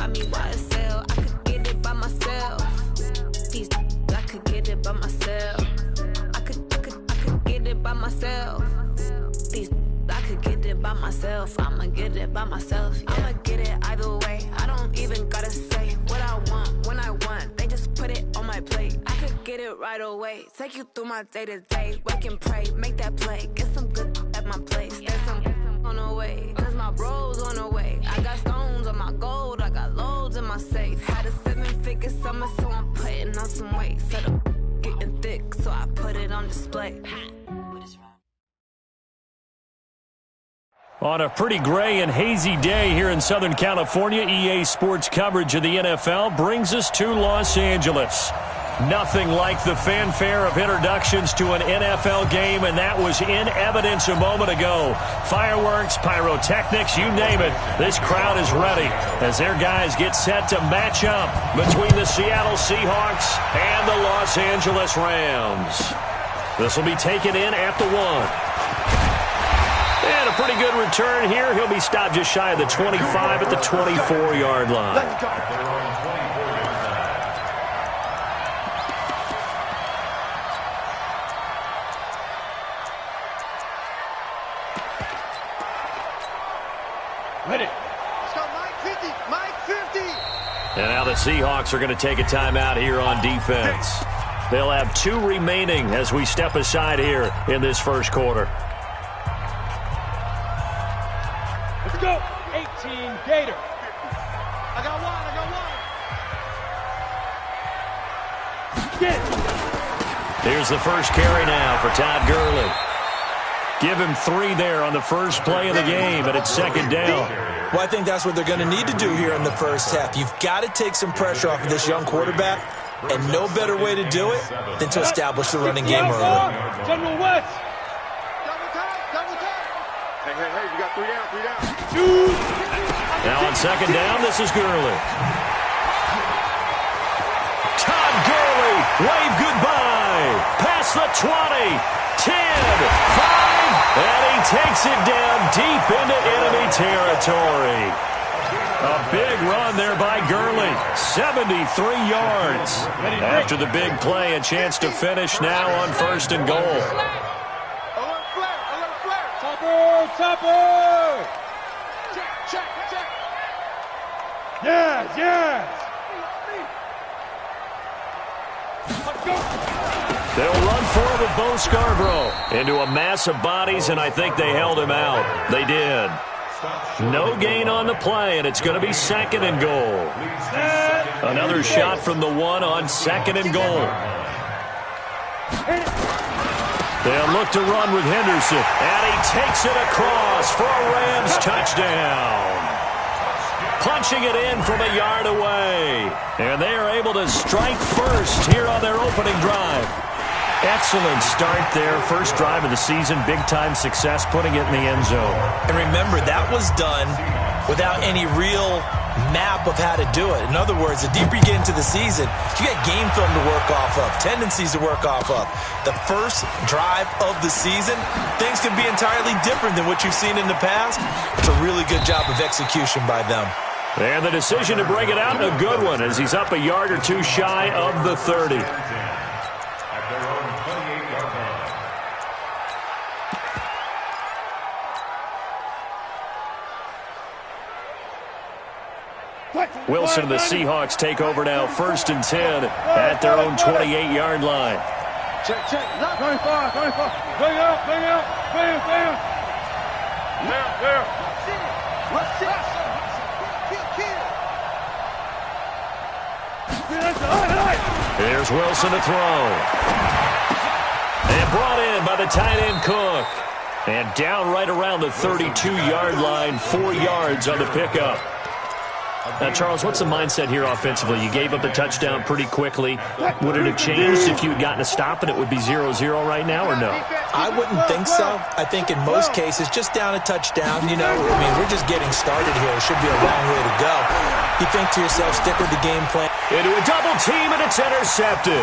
buy me YSL. I could get it by myself. These I could get it by myself. I could get it by myself. These I could get it by myself. I'ma get it by myself. Yeah. I'ma get it either way. I don't even gotta say what I want when I want. They just put it on my plate. I could get it right away. Take you through my day-to-day. Wake and pray, make that play. Get some good at my place. There's some on the way, cause my bro's on the way. I got stones on my gold, I got loads in my safe. Had a 7-figure summer, so I'm putting on some weight. Set up getting thick, so I put it on display. On a pretty gray and hazy day here in Southern California, EA Sports coverage of the NFL brings us to Los Angeles. Nothing like the fanfare of introductions to an NFL game, and that was in evidence a moment ago. Fireworks, pyrotechnics, you name it. This crowd is ready as their guys get set to match up between the Seattle Seahawks and the Los Angeles Rams. This will be taken in at the 1. And a pretty good return here. He'll be stopped just shy of the 25 at the 24-yard line. Ready. Let's go, Mike 50, Mike 50. And now the Seahawks are going to take a timeout here on defense. They'll have 2 remaining as we step aside here in this first quarter. Let's go. 18, Gator. I got one. Get. Here's the first carry now for Todd Gurley. Give him 3 there on the first play of the game, and it's second down. Well, I think that's what they're going to need to do here in the first half. You've got to take some pressure off of this young quarterback, and no better way to do it than to establish the running game early. General West. Double time. Hey, you got 3 down. Now on second down, this is Gurley. Todd Gurley, wave goodbye. Past the 20, 10, 5. And he takes it down deep into enemy territory. A big run there by Gurley. 73 yards. After the big play, a chance to finish now on first and goal. Alert flare. Topper. Check. Yes. Let's go. They'll run forward with Bo Scarborough into a mass of bodies, and I think they held him out. They did. No gain on the play, and it's going to be second and goal. Another shot from the 1 on second and goal. They'll look to run with Henderson, and he takes it across for a Rams touchdown. Punching it in from a yard away. And they are able to strike first here on their opening drive. Excellent start there. First drive of the season. Big-time success putting it in the end zone. And remember, that was done without any real map of how to do it. In other words, the deeper you get into the season, you got game film to work off of, tendencies to work off of. The first drive of the season, things can be entirely different than what you've seen in the past. It's a really good job of execution by them. And the decision to bring it out, a good one, as he's up a yard or 2 shy of the 30. Wilson and the Seahawks take over now, first and 10 at their own 28-yard line. Check. Going far. Bring out. There. Here's Wilson to throw. And brought in by the tight end Cook. And down right around the 32-yard line, 4 yards on the pickup. Now, Charles, what's the mindset here offensively? You gave up a touchdown pretty quickly. Would it have changed if you had gotten a stop and it would be 0-0 right now, or no? I wouldn't think so. I think in most cases, just down a touchdown, we're just getting started here. It should be a long way to go. You think to yourself, stick with the game plan. Into a double team, and it's intercepted.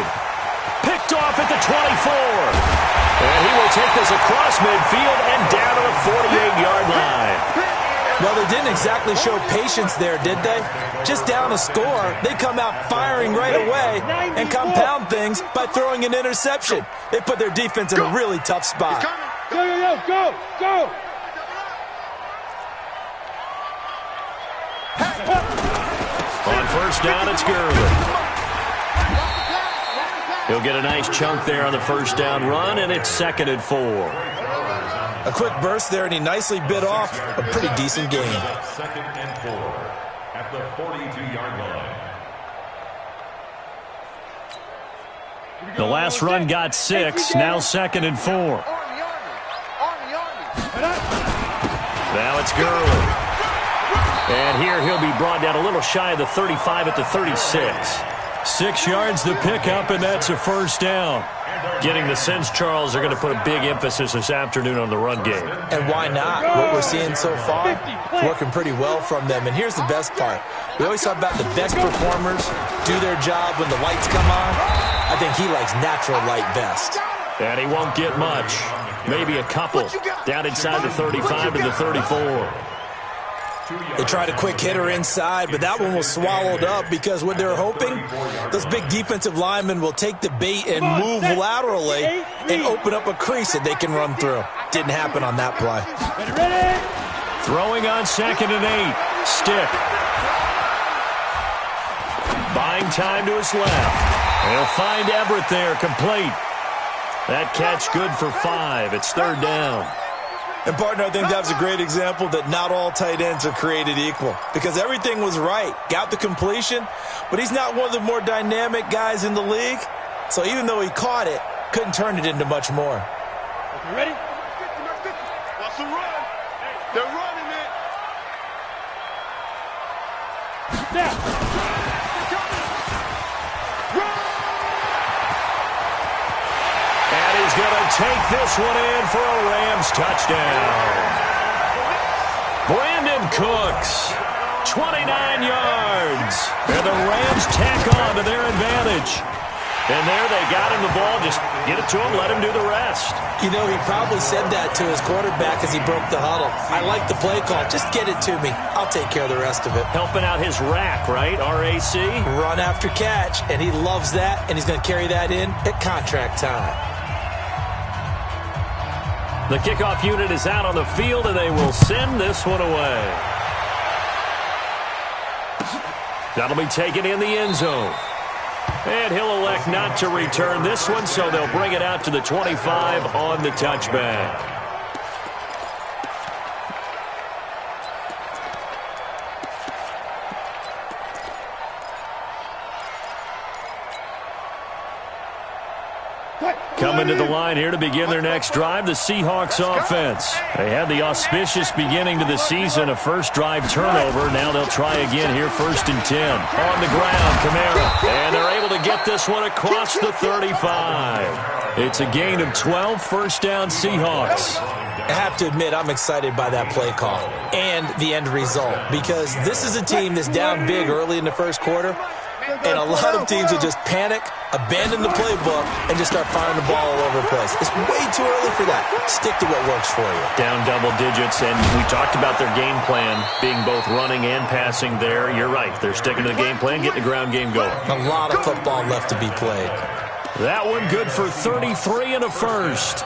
Picked off at the 24. And he will take this across midfield and down to the 48-yard line. Well, they didn't exactly show patience there, did they? Just down a score, they come out firing right away and compound things by throwing an interception. They put their defense in a really tough spot. Go! On first down, it's Gurley. He'll get a nice chunk there on the first down run, and it's 2nd and 4. A quick burst there, and he nicely bit off a pretty decent gain. 2nd and 4 at the 42-yard line. The last run got 6, now 2nd and 4. Now it's Gurley. And here he'll be brought down a little shy of the 35 at the 36. 6 yards to pick up, and that's a first down. Getting the sense, Charles, they're going to put a big emphasis this afternoon on the run game. And why not? What we're seeing so far is working pretty well from them. And here's the best part. We always talk about the best performers do their job when the lights come on. I think he likes natural light best. And he won't get much. Maybe a couple. Down inside the 35 to the 34. They tried a quick hitter inside, but that one was swallowed up because what they're hoping, those big defensive linemen will take the bait and move laterally and open up a crease that they can run through. Didn't happen on that play. Throwing on 2nd and 8. Stick. Buying time to his left. He'll find Everett there, complete. That catch good for 5. It's 3rd down. And, partner, I think that was a great example that not all tight ends are created equal because everything was right. Got the completion, but he's not one of the more dynamic guys in the league. So even though he caught it, couldn't turn it into much more. Okay, ready? What's the run? They're running it. Now. He's going to take this one in for a Rams touchdown. Brandon Cooks, 29 yards. And the Rams tack on to their advantage. And there they got him the ball. Just get it to him, let him do the rest. You know, he probably said that to his quarterback as he broke the huddle. I like the play call. Just get it to me. I'll take care of the rest of it. Helping out his rack, right? RAC? Run after catch, and he loves that, and he's going to carry that in at contract time. The kickoff unit is out on the field, and they will send this one away. That'll be taken in the end zone. And he'll elect not to return this one, so they'll bring it out to the 25 on the touchback. Coming to the line here to begin their next drive, the Seahawks offense. They had the auspicious beginning to the season, a first drive turnover. Now they'll try again here, 1st and 10. On the ground, Kamara. And they're able to get this one across the 35. It's a gain of 12, first down Seahawks. I have to admit, I'm excited by that play call and the end result because this is a team that's down big early in the first quarter. And a lot of teams will just panic, abandon the playbook, and just start firing the ball all over the place. It's way too early for that. Stick to what works for you. Down double digits, and we talked about their game plan being both running and passing there. You're right. They're sticking to the game plan, getting the ground game going. A lot of football left to be played. That one good for 33 and a first.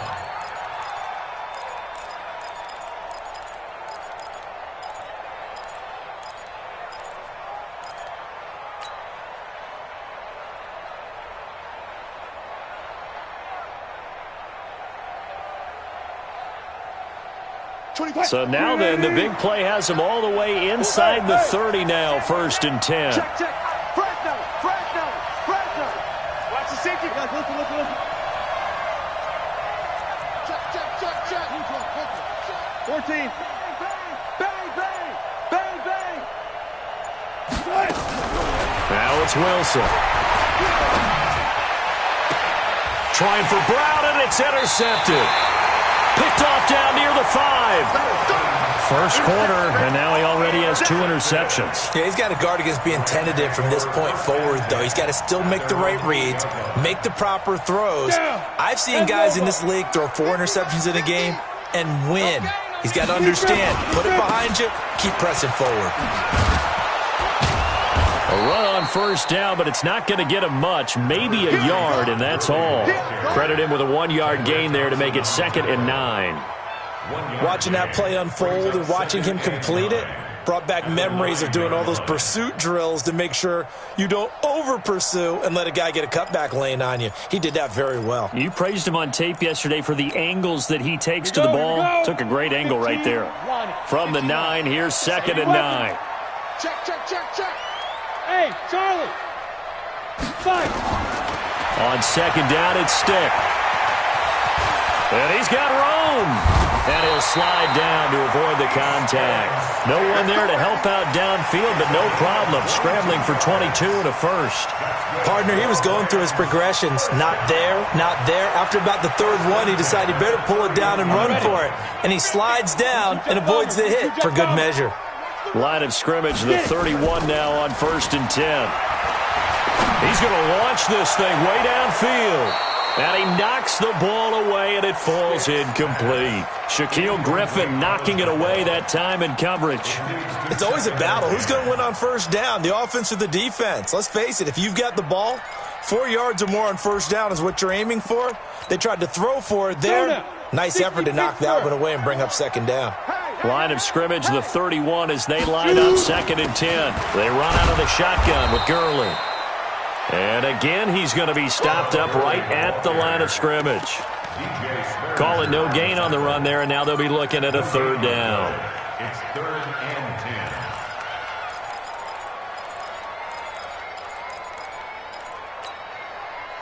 So now then, the big play has them all the way inside the 30 now, 1st and 10. Check. Fresh down. Watch the safety. Listen. Check. 14. Bang. Now it's Wilson. Trying for Brown, and it's intercepted. Picked off down near the 5. First quarter, and now he already has 2 interceptions. Yeah, he's got to guard against being tentative from this point forward, though. He's got to still make the right reads, make the proper throws. I've seen guys in this league throw 4 interceptions in a game and win. He's got to understand, put it behind you, keep pressing forward. A run on first down, but it's not going to get him much. Maybe a yard, and that's all. Credit him with a 1-yard gain there to make it 2nd and 9. Watching that play unfold and watching him complete it brought back memories of doing all those pursuit drills to make sure you don't over-pursue and let a guy get a cutback lane on you. He did that very well. You praised him on tape yesterday for the angles that he takes to the ball. Took a great angle right there. From the 9, here's 2nd and 9. Check, check, check, check. Hey, Charlie. Fight. On 2nd down, it's Stick. And he's got room. And he'll slide down to avoid the contact. No one there to help out downfield, but no problem. Scrambling for 22 and a first. Partner, he was going through his progressions. Not there, not there. After about the 3rd one, he decided he better pull it down and run for it. And he slides down and avoids the hit for good measure. Line of scrimmage, the 31 now on 1st and 10. He's going to launch this thing way downfield. And he knocks the ball away, and it falls incomplete. Shaquille Griffin knocking it away that time in coverage. It's always a battle. Who's going to win on first down, the offense or the defense? Let's face it, if you've got the ball, 4 yards or more on first down is what you're aiming for. They tried to throw for it there. Nice effort to knock that one away and bring up 2nd down. Line of scrimmage, the 31 as they line up 2nd and 10. They run out of the shotgun with Gurley. And again, he's going to be stopped up right at the line of scrimmage. Call it no gain on the run there, and now they'll be looking at a 3rd down. It's 3rd and 10.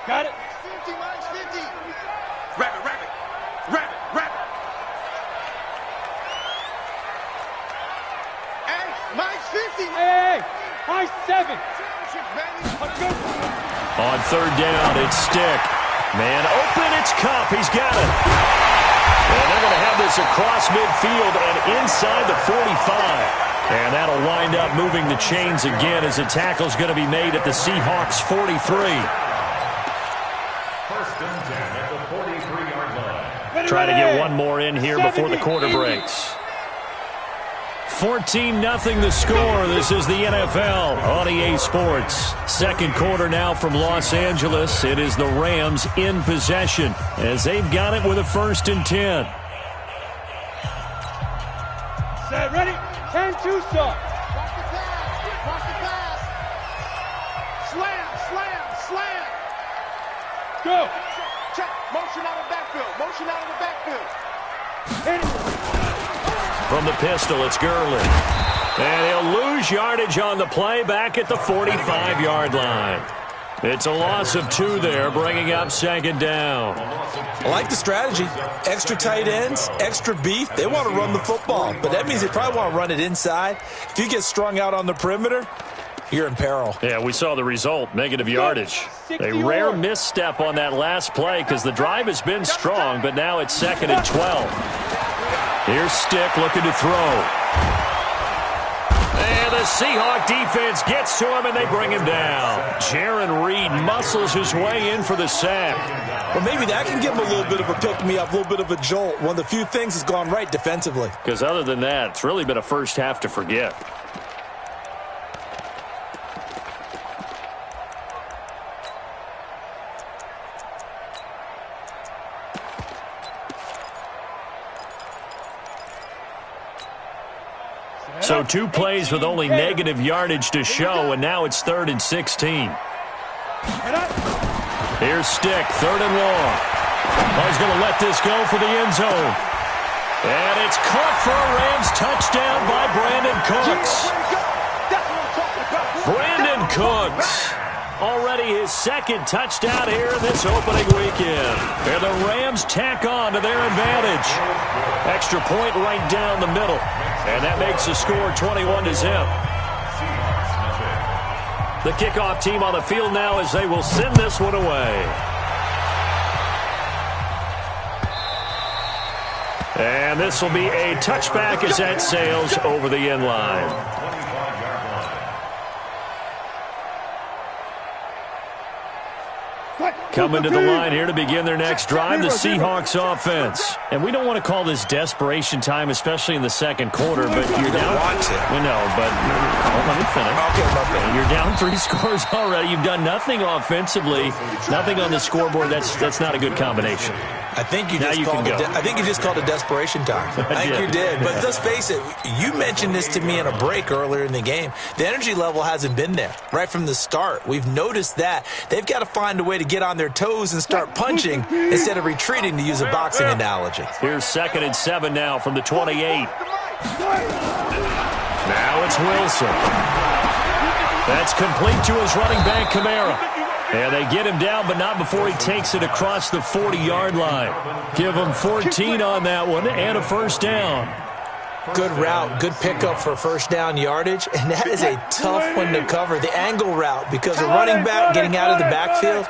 Got it. 50, Mike's 50. Rabbit, rabbit. Rabbit, rabbit. Hey, Mike's 50. Hey, high 7. On 3rd down, it's Stick. Man open, it's Cup. He's got it. And they're going to have this across midfield and inside the 45. And that'll wind up moving the chains again as the tackle's going to be made at the Seahawks 43. 1st and 10 at the 43-yard line. Try to get one more in here before the quarter breaks. 14-0 the score. This is the NFL on EA Sports. 2nd quarter now from Los Angeles. It is the Rams in possession as they've got it with a 1st and 10. Set, ready? 10-2 start. Watch the pass. Watch the pass. Slam, slam, slam. Go. Check. Motion out of the backfield. Motion out of the backfield. Hit it. From the pistol, it's Gurley. And he'll lose yardage on the play back at the 45-yard line. It's a loss of 2 there, bringing up 2nd down. I like the strategy. Extra tight ends, extra beef. They want to run the football, but that means they probably want to run it inside. If you get strung out on the perimeter, you're in peril. Yeah, we saw the result, negative yardage. A rare misstep on that last play because the drive has been strong, but now it's 2nd and 12. Here's Stick looking to throw. And the Seahawk defense gets to him, and they bring him down. Jaron Reed muscles his way in for the sack. Well, maybe that can give him a little bit of a pick-me-up, a little bit of a jolt. One of the few things has gone right defensively. Because other than that, it's really been a first half to forget. So 2 plays with only negative yardage to show, and now it's 3rd and 16. Here's Stick, 3rd and long. He's going to let this go for the end zone. And it's caught for a Rams touchdown by Brandon Cooks. Brandon Cooks. Already his 2nd touchdown here this opening weekend. And the Rams tack on to their advantage. Extra point right down the middle. And that makes the score 21-0. The kickoff team on the field now as they will send this one away. And this will be a touchback as that sails over the end line. Coming to the line here to begin their next drive, the Seahawks offense. And we don't want to call this desperation time, especially in the second quarter, but you're down. We know, but let me finish. Okay. You're down 3 scores already. You've done nothing offensively, nothing on the scoreboard. That's not a good combination. I think you just called it desperation time. I think you did. But let's face it, you mentioned this to me in a break earlier in the game. The energy level hasn't been there right from the start. We've noticed that. They've got to find a way to get on their toes and start punching instead of retreating, to use a boxing analogy. Here's 2nd and 7 now from the 28. Now it's Wilson. That's complete to his running back, Kamara. And they get him down, but not before he takes it across the 40-yard line. Give him 14 on that one and a first down. Good route, good pickup for first down yardage, and that is a tough one to cover. The angle route, because a running back getting out of the backfield,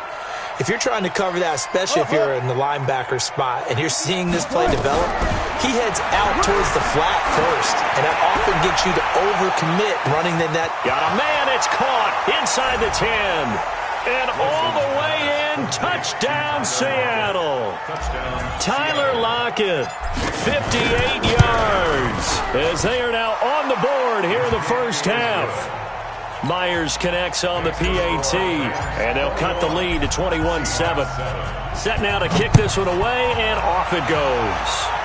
if you're trying to cover that, especially if you're in the linebacker spot and you're seeing this play develop, he heads out towards the flat first, and that often gets you to overcommit running the net. Got a man, it's caught inside the 10. And all the way in, touchdown Seattle. Tyler Lockett, 58 yards, as they are now on the board here in the first half. Myers connects on the PAT, and they'll cut the lead to 21-7. Set now to kick this one away, and off it goes.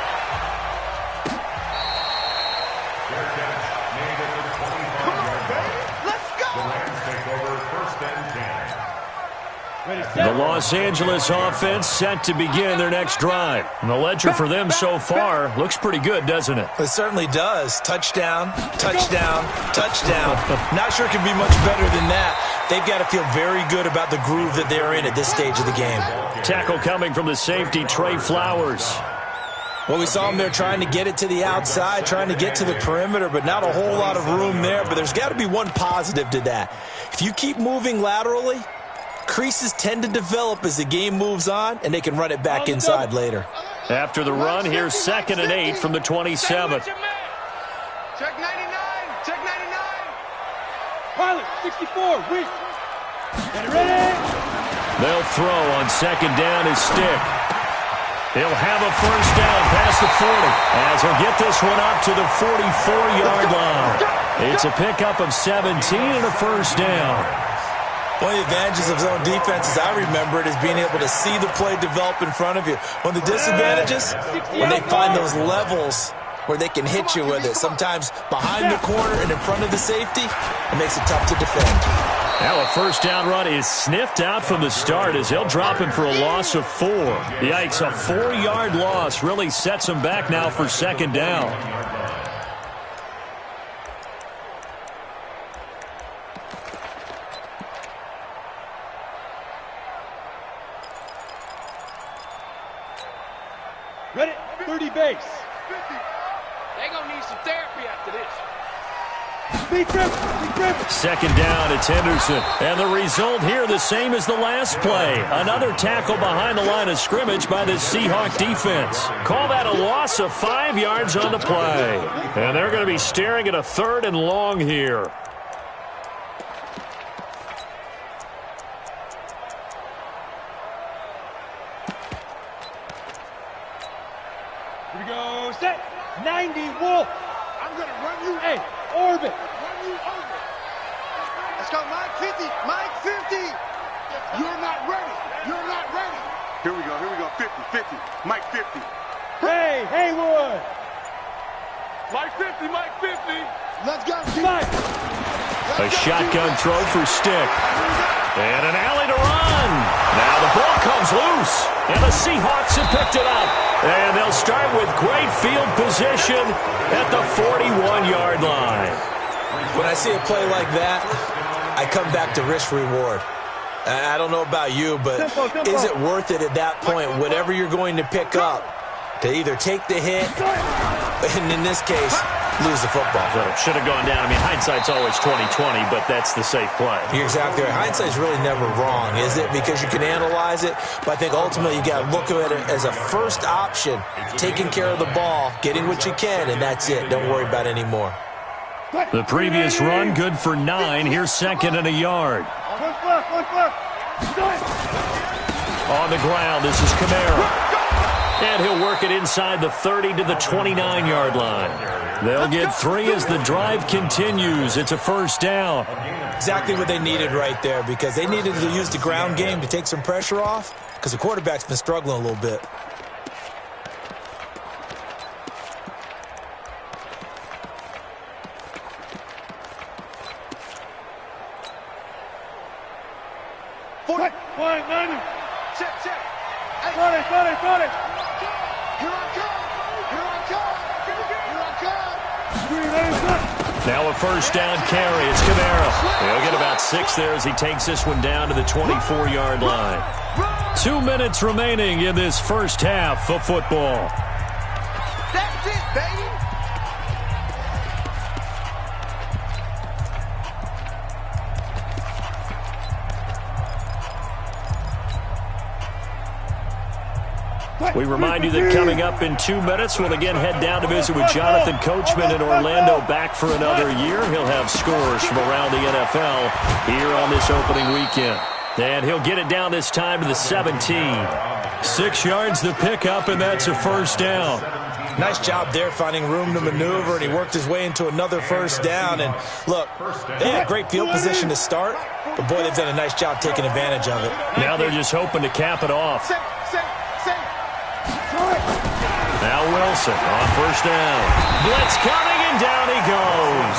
The Los Angeles offense set to begin their next drive. And the ledger for them so far looks pretty good, doesn't it? It certainly does. Touchdown, touchdown, touchdown. Not sure it can be much better than that. They've got to feel very good about the groove that they're in at this stage of the game. Tackle coming from the safety, Trey Flowers. Well, we saw him there trying to get it to the outside, trying to get to the perimeter, but not a whole lot of room there. But there's got to be one positive to that. If you keep moving laterally, creases tend to develop as the game moves on, and they can run it back inside later. After the run, here's 2nd and 8 from the 27. Check 99. Check 99. Pilot, 64. Reach. Get ready. They'll throw on 2nd down his stick. He'll have a first down past the 40 as he'll get this one up to the 44-yard line. It's a pickup of 17 and a first down. One of the advantages of zone defense, as I remember it, is being able to see the play develop in front of you. One of the disadvantages, when they find those levels where they can hit you with it, sometimes behind the corner and in front of the safety, it makes it tough to defend. Now a first down run is sniffed out from the start as he'll drop him for a loss of 4. Yikes, a 4-yard loss really sets him back now for 2nd down. Ready, 30 base. They gonna need some therapy after this. Speed grip, speed grip. 2nd down, it's Henderson. And the result here the same as the last play. Another tackle behind the line of scrimmage by the Seahawk defense. Call that a loss of 5 yards on the play. And they're going to be staring at a 3rd and long here. Here we go, set. 90, Wolf. I'm gonna run you. Hey, orbit. Run you over. Let's go, Mike 50. Mike 50. You're not ready. You're not ready. Here we go. Here we go. 50, 50. Mike 50. Hey, Haywood. Mike 50. Mike 50. Let's go. Mike. A shotgun throw for Stick. And an alley to run. Now the ball comes loose. And the Seahawks have picked it up. And they'll start with great field position at the 41-yard line. When I see a play like that, I come back to risk-reward. I don't know about you, but is it worth it at that point, whatever you're going to pick up, to either take the hit, and in this case, lose the football? So should have gone down. I mean, hindsight's always 20/20, but that's the safe play. You're exactly right. Hindsight's really never wrong, is it? Because you can analyze it, but I think ultimately you got to look at it as a first option, taking care of the ball, getting what you can, and that's it. Don't worry about any more. The previous run, good for 9. Here's 2nd and a yard. One foot. On the ground, this is Kamara. And he'll work it inside the 30 to the 29-yard line. They'll get 3 as the drive continues. It's a first down. Exactly what they needed right there, because they needed to use the ground game to take some pressure off, because the quarterback's been struggling a little bit. Now a first down carry. It's Kamara. He'll get about 6 there as he takes this one down to the 24-yard line. 2 minutes remaining in this first half of football. That's it, baby. We remind you that coming up in 2 minutes, we'll again head down to visit with Jonathan Coachman in Orlando, back for another year. He'll have scores from around the NFL here on this opening weekend. And he'll get it down this time to the 17. 6 yards the pickup, and that's a first down. Nice job there finding room to maneuver, and he worked his way into another first down. And look, they had great field position to start, but boy, they've done a nice job taking advantage of it. Now they're just hoping to cap it off. Now Wilson on first down. Blitz coming, and down he goes.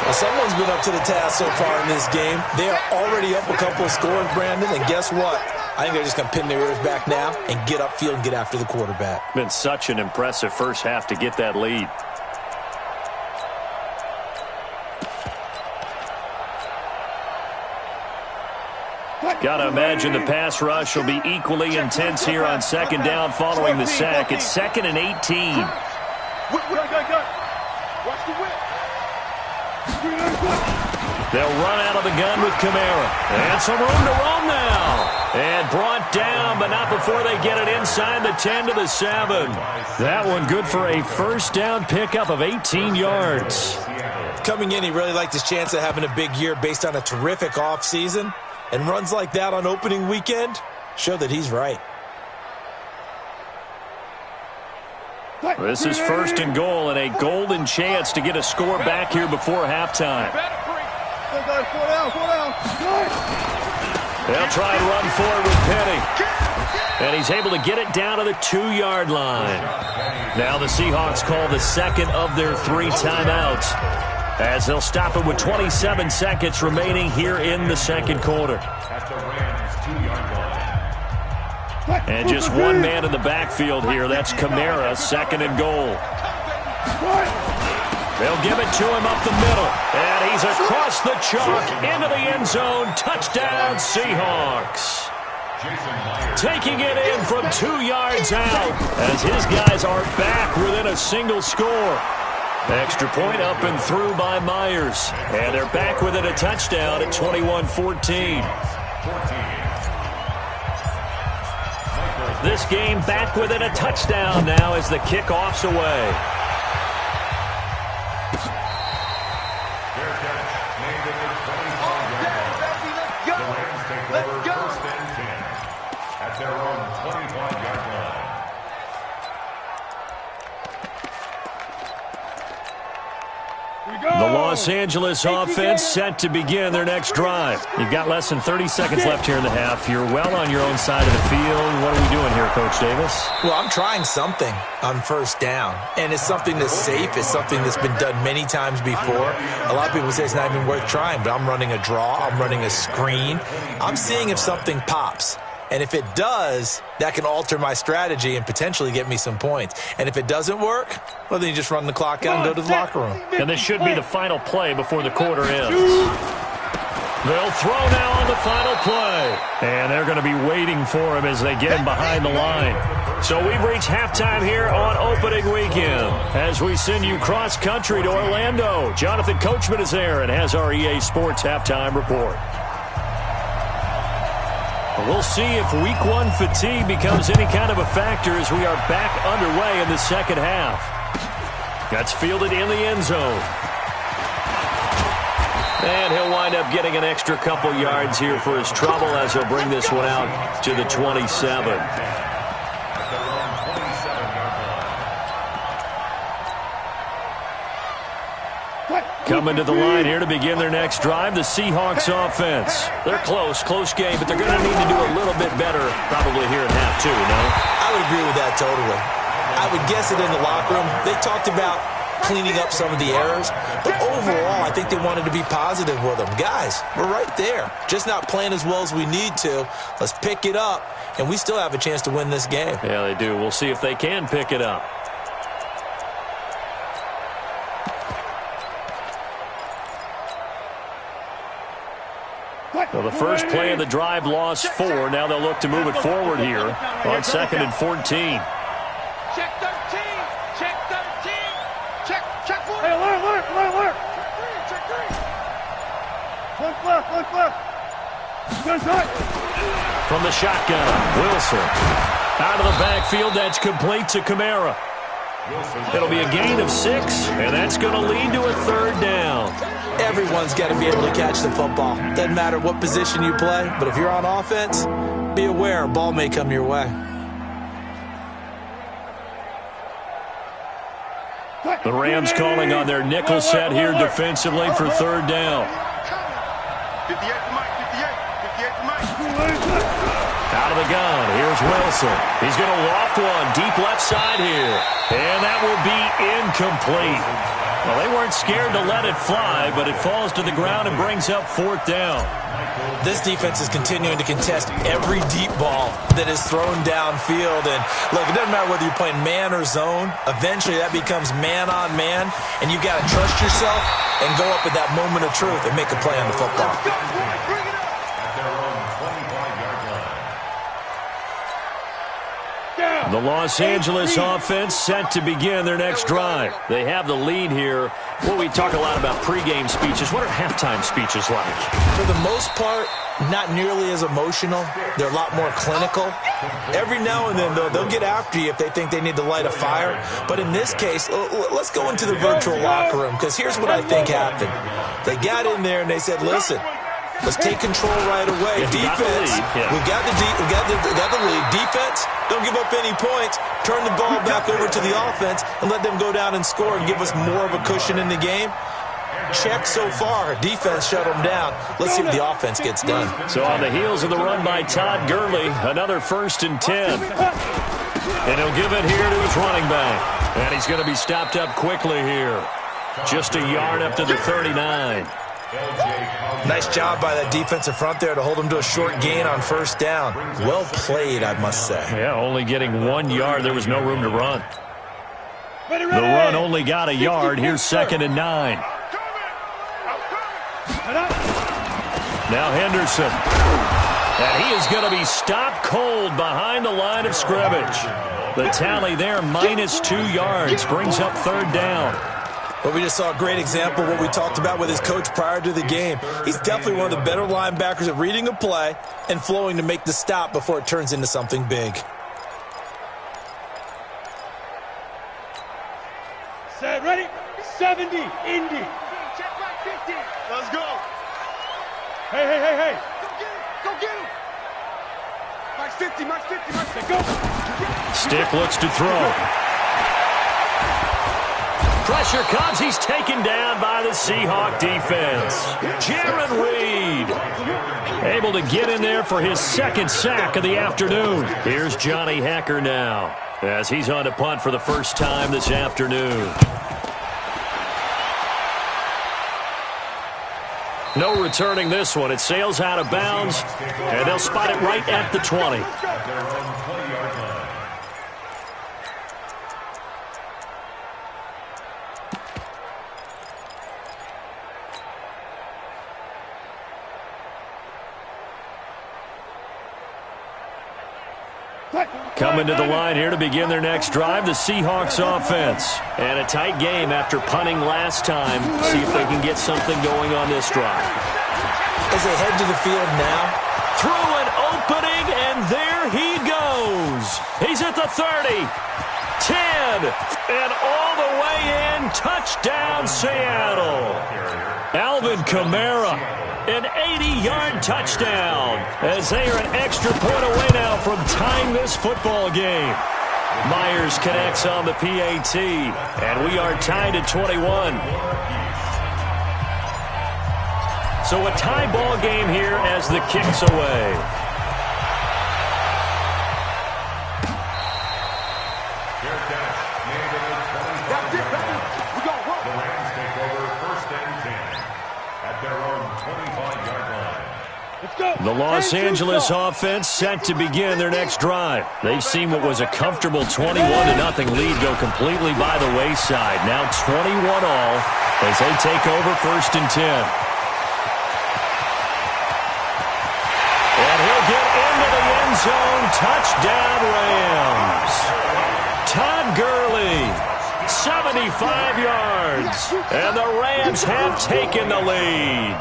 Well, someone's been up to the task so far in this game. They are already up a couple of scores, Brandon, and guess what? I think they're just going to pin their ears back now and get upfield and get after the quarterback. Been such an impressive first half to get that lead. Got to imagine the pass rush will be equally intense here on second down following the sack. It's 2nd and 18. They'll run out of the gun with Kamara. And some room to roam now. And brought down, but not before they get it inside the 10 to the 7. That one good for a first down pickup of 18 yards. Coming in, he really liked his chance of having a big year based on a terrific offseason. And runs like that on opening weekend show that he's right. This is 1st and goal, and a golden chance to get a score back here before halftime. They'll try and run forward with Penny. And he's able to get it down to the 2-yard line. Now the Seahawks call the second of their 3 timeouts, as they'll stop it with 27 seconds remaining here in the second quarter. And just one man in the backfield here. That's Kamara, 2nd and goal. They'll give it to him up the middle. And he's across the chalk into the end zone. Touchdown, Seahawks. Taking it in from 2 yards out as his guys are back within a single score. Extra point up and through by Myers. And they're back within a touchdown at 21-14. This game back within a touchdown now as the kickoff's away. Let's go. 1st and 10 at their own 25-yard line. The Los Angeles offense set to begin their next drive. You've got less than 30 seconds left here in the half. You're well on your own side of the field. What are we doing here, Coach Davis? Well, I'm trying something on first down, and it's something that's safe. It's something that's been done many times before. A lot of people say it's not even worth trying, but I'm running a draw. I'm running a screen. I'm seeing if something pops. And if it does, that can alter my strategy and potentially get me some points. And if it doesn't work, well, then you just run the clock out and go to the locker room. And this should be the final play before the quarter ends. They'll throw now on the final play. And they're going to be waiting for him as they get him behind the line. So we've reached halftime here on opening weekend. As we send you cross-country to Orlando, Jonathan Coachman is there and has our EA Sports halftime report. We'll see if week 1 fatigue becomes any kind of a factor as we are back underway in the second half. That's fielded in the end zone. And he'll wind up getting an extra couple yards here for his trouble as he'll bring this one out to the 27. Coming to the line here to begin their next drive, the Seahawks offense. They're close game, but they're going to need to do a little bit better probably here in half two, no? I would agree with that totally. I would guess it in the locker room. They talked about cleaning up some of the errors, but overall, I think they wanted to be positive with them. Guys, we're right there. Just not playing as well as we need to. Let's pick it up, and we still have a chance to win this game. Yeah, they do. We'll see if they can pick it up. Well, the first play of the drive lost 4. Now they'll look to move it forward here on 2nd and 14. Check 13. Check 13. Check 4. Hey, alert. Check 3. Look left. Good shot. From the shotgun, Wilson. Out of the backfield, that's complete to Kamara. It'll be a gain of 6, and that's going to lead to a 3rd down. Everyone's got to be able to catch the football. Doesn't matter what position you play, but if you're on offense, be aware a ball may come your way. The Rams calling on their nickel set here defensively for 3rd down. 58 to Mike. 58 to Mike. Out of the gun, here's Wilson. He's going to loft one deep left side here. And that will be incomplete. Well, they weren't scared to let it fly, but it falls to the ground and brings up 4th down. This defense is continuing to contest every deep ball that is thrown downfield. And, look, it doesn't matter whether you're playing man or zone. Eventually, that becomes man on man, and you've got to trust yourself and go up at that moment of truth and make a play on the football. The Los Angeles offense set to begin their next drive. They have the lead here. Well, we talk a lot about pregame speeches. What are halftime speeches like? For the most part, not nearly as emotional. They're a lot more clinical. Every now and then, though, they'll get after you if they think they need to light a fire. But in this case, let's go into the virtual locker room, because here's what I think happened. They got in there and they said, listen, let's take control right away. Defense, we got the lead. Defense, don't give up any points. Turn the ball back over to the offense and let them go down and score and give us more of a cushion in the game. Check so far. Defense shut them down. Let's see what the offense gets done. So on the heels of the run by Todd Gurley, another 1st and 10. And he'll give it here to his running back. And he's going to be stopped up quickly here. Just a yard up to the 39. Nice job by that defensive front there to hold them to a short gain on 1st down. Well played, I must say. Yeah, only getting 1 yard. There was no room to run. The run only got a yard. Here's 2nd and 9. Now Henderson. And he is going to be stopped cold behind the line of scrimmage. The tally there, -2 yards, brings up 3rd down. But we just saw a great example of what we talked about with his coach prior to the game. He's definitely one of the better linebackers at reading a play and flowing to make the stop before it turns into something big. Set, ready? 70, Indy. Check back 50. Let's go. Hey. Go get him. Mike's 50. Go. Stick looks to throw. Pressure comes. He's taken down by the Seahawk defense. Jaron Reed able to get in there for his 2nd sack of the afternoon. Here's Johnny Hacker now as he's on to punt for the first time this afternoon. No returning this one. It sails out of bounds, and they'll spot it right at the 20. Coming to the line here to begin their next drive, the Seahawks offense. And a tight game after punting last time. See if they can get something going on this drive. As they head to the field now. Through an opening, and there he goes. He's at the 30, 10, And all the way in, touchdown Seattle. Alvin Kamara, an 80-yard touchdown, as they are an extra point away now from tying this football game. Myers connects on the PAT, and we are tied at 21. So a tie ball game here as the kick's away. The Rams take over 1st and 10 at their own 25-yard line. The Los Angeles offense set to begin their next drive. They've seen what was a comfortable 21-0 lead go completely by the wayside. Now 21 all as they take over 1st and 10. And he'll get into the end zone. Touchdown Rams. Todd Gurley, 75 yards. And the Rams have taken the lead.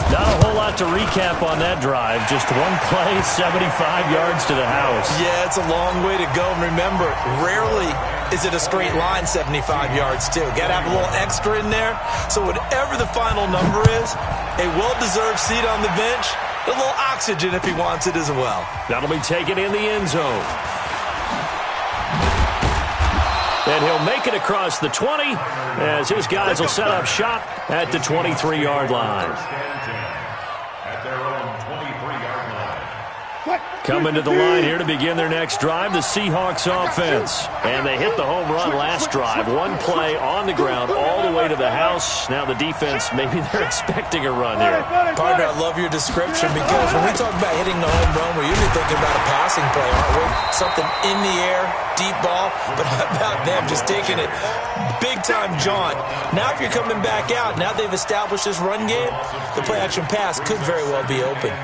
Not a whole lot to recap on that drive. Just one play, 75 yards to the house. Yeah, it's a long way to go. And remember, rarely is it a straight line 75 yards, too. Got to have a little extra in there. So whatever the final number is, a well-deserved seat on the bench, a little oxygen if he wants it as well. That'll be taken in the end zone. And he'll make it across the 20 as his guys will set up shop at the 23-yard line. At their own 23-yard line. Coming to the line here to begin their next drive, the Seahawks offense. And they hit the home run last drive. One play on the ground all the way to the house. Now the defense, maybe they're expecting a run here. Partner, I love your description because when we talk about hitting the home run, we're usually thinking about a passing play, aren't we? Something in the air, deep ball. But how about them just taking it big-time jaunt? Now if you're coming back out, now they've established this run game, the play-action pass could very well be open.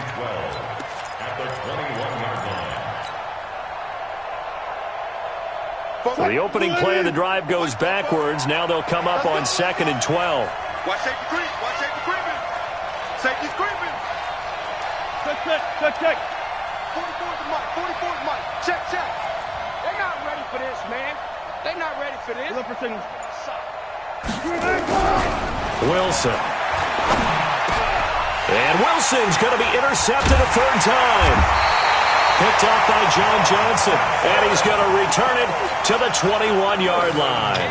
So the opening play of the drive goes backwards. Now they'll come up on 2nd and 12. Watch safety creep. Watch safety creeping. Safety's creeping. Check. 44's the mic. 44's the mic. Check. They're not ready for this, man. They're not ready for this. Look for signals. Wilson. And Wilson's going to be intercepted a 3rd time. Picked up by John Johnson. And he's going to return it to the 21-yard line.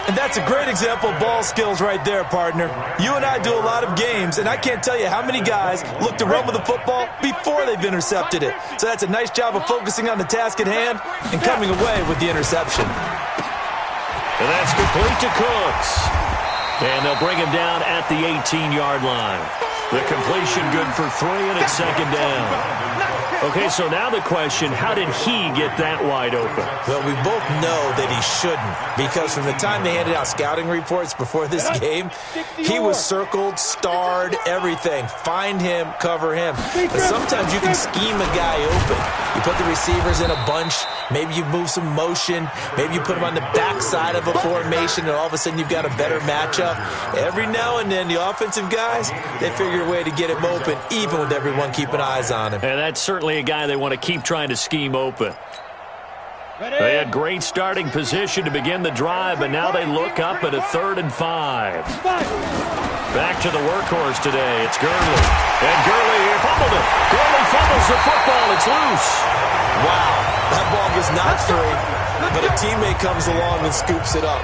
And that's a great example of ball skills right there, partner. You and I do a lot of games, and I can't tell you how many guys look to run with the football before they've intercepted it. So that's a nice job of focusing on the task at hand and coming away with the interception. And that's complete to Cooks. And they'll bring him down at the 18-yard line. The completion good for 3, and it's 2nd down. Okay, so now the question, how did he get that wide open? Well, we both know that he shouldn't, because from the time they handed out scouting reports before this game, he was circled, starred, everything. Find him, cover him. But sometimes you can scheme a guy open. You put the receivers in a bunch, maybe you move some motion, maybe you put them on the backside of a formation, and all of a sudden you've got a better matchup. Every now and then, the offensive guys, they figure a way to get him open, even with everyone keeping eyes on him. And that's certainly a guy they want to keep trying to scheme open. They had great starting position to begin the drive, but now they look up at a 3rd and 5. Back to the workhorse today. It's Gurley. And Gurley here fumbled it. Gurley fumbles the football. It's loose. Wow, that ball was not free, but a teammate comes along and scoops it up.